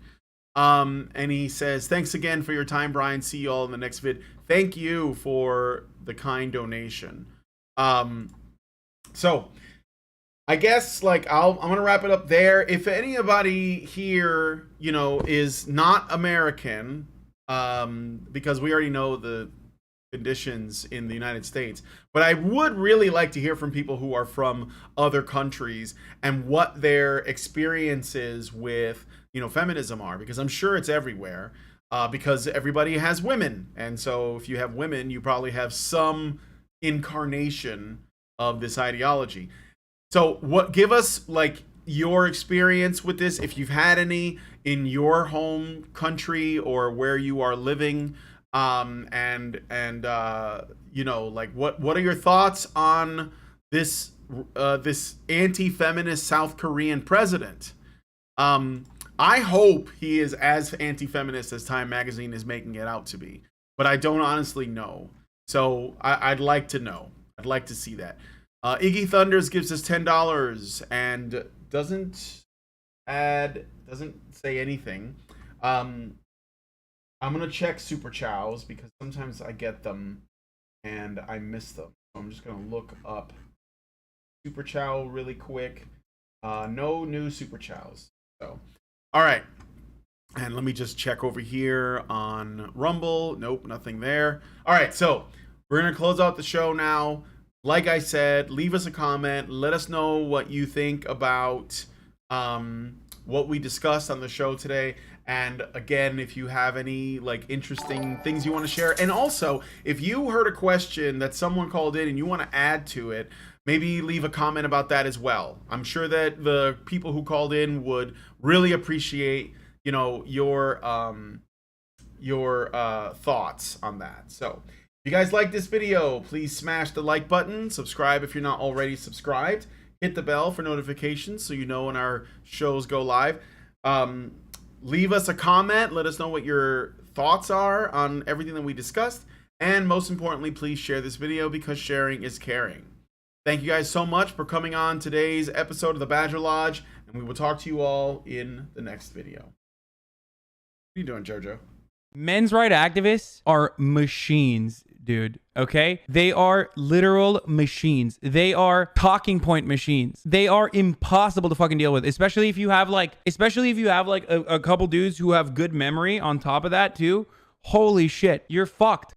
And he says, thanks again for your time, Brian. See you all in the next vid. Thank you for the kind donation. So I guess like I'm gonna wrap it up there. If anybody here, you know, is not American, because we already know the conditions in the United States, but I would really like to hear from people who are from other countries and what their experiences with, you know, feminism are, because I'm sure it's everywhere, because everybody has women, and so if you have women, you probably have some incarnation of this ideology. So give us like your experience with this, if you've had any in your home country or where you are living, and you know, like what are your thoughts on this this anti-feminist South Korean president? I hope he is as anti-feminist as Time Magazine is making it out to be, but I don't honestly know. So I'd like to know. I'd like to see that. Iggy Thunders gives us $10 and doesn't say anything. I'm gonna check Super Chows because sometimes I get them and I miss them. So I'm just gonna look up Super Chow really quick. No new Super Chows. So, all right. And let me just check over here on Rumble. Nope, nothing there. All right, so we're gonna close out the show now. Like I said, leave us a comment. Let us know what you think about what we discussed on the show today. And again, if you have any like interesting things you want to share, and also if you heard a question that someone called in and you want to add to it, maybe leave a comment about that as well. I'm sure that the people who called in would really appreciate, you know, your thoughts on that. So if you guys like this video, please smash the like button, subscribe if you're not already subscribed, hit the bell for notifications so you know when our shows go live. Leave us a comment, let us know what your thoughts are on everything that we discussed, and most importantly, please share this video because sharing is caring. Thank you guys so much for coming on today's episode of the Badger Lodge, and we will talk to you all in the next video. What are you doing, Jojo? Men's rights activists are machines, dude. Okay? They are literal machines. They are talking point machines. They are impossible to fucking deal with, especially if you have like a couple dudes who have good memory on top of that too. Holy shit, you're fucked.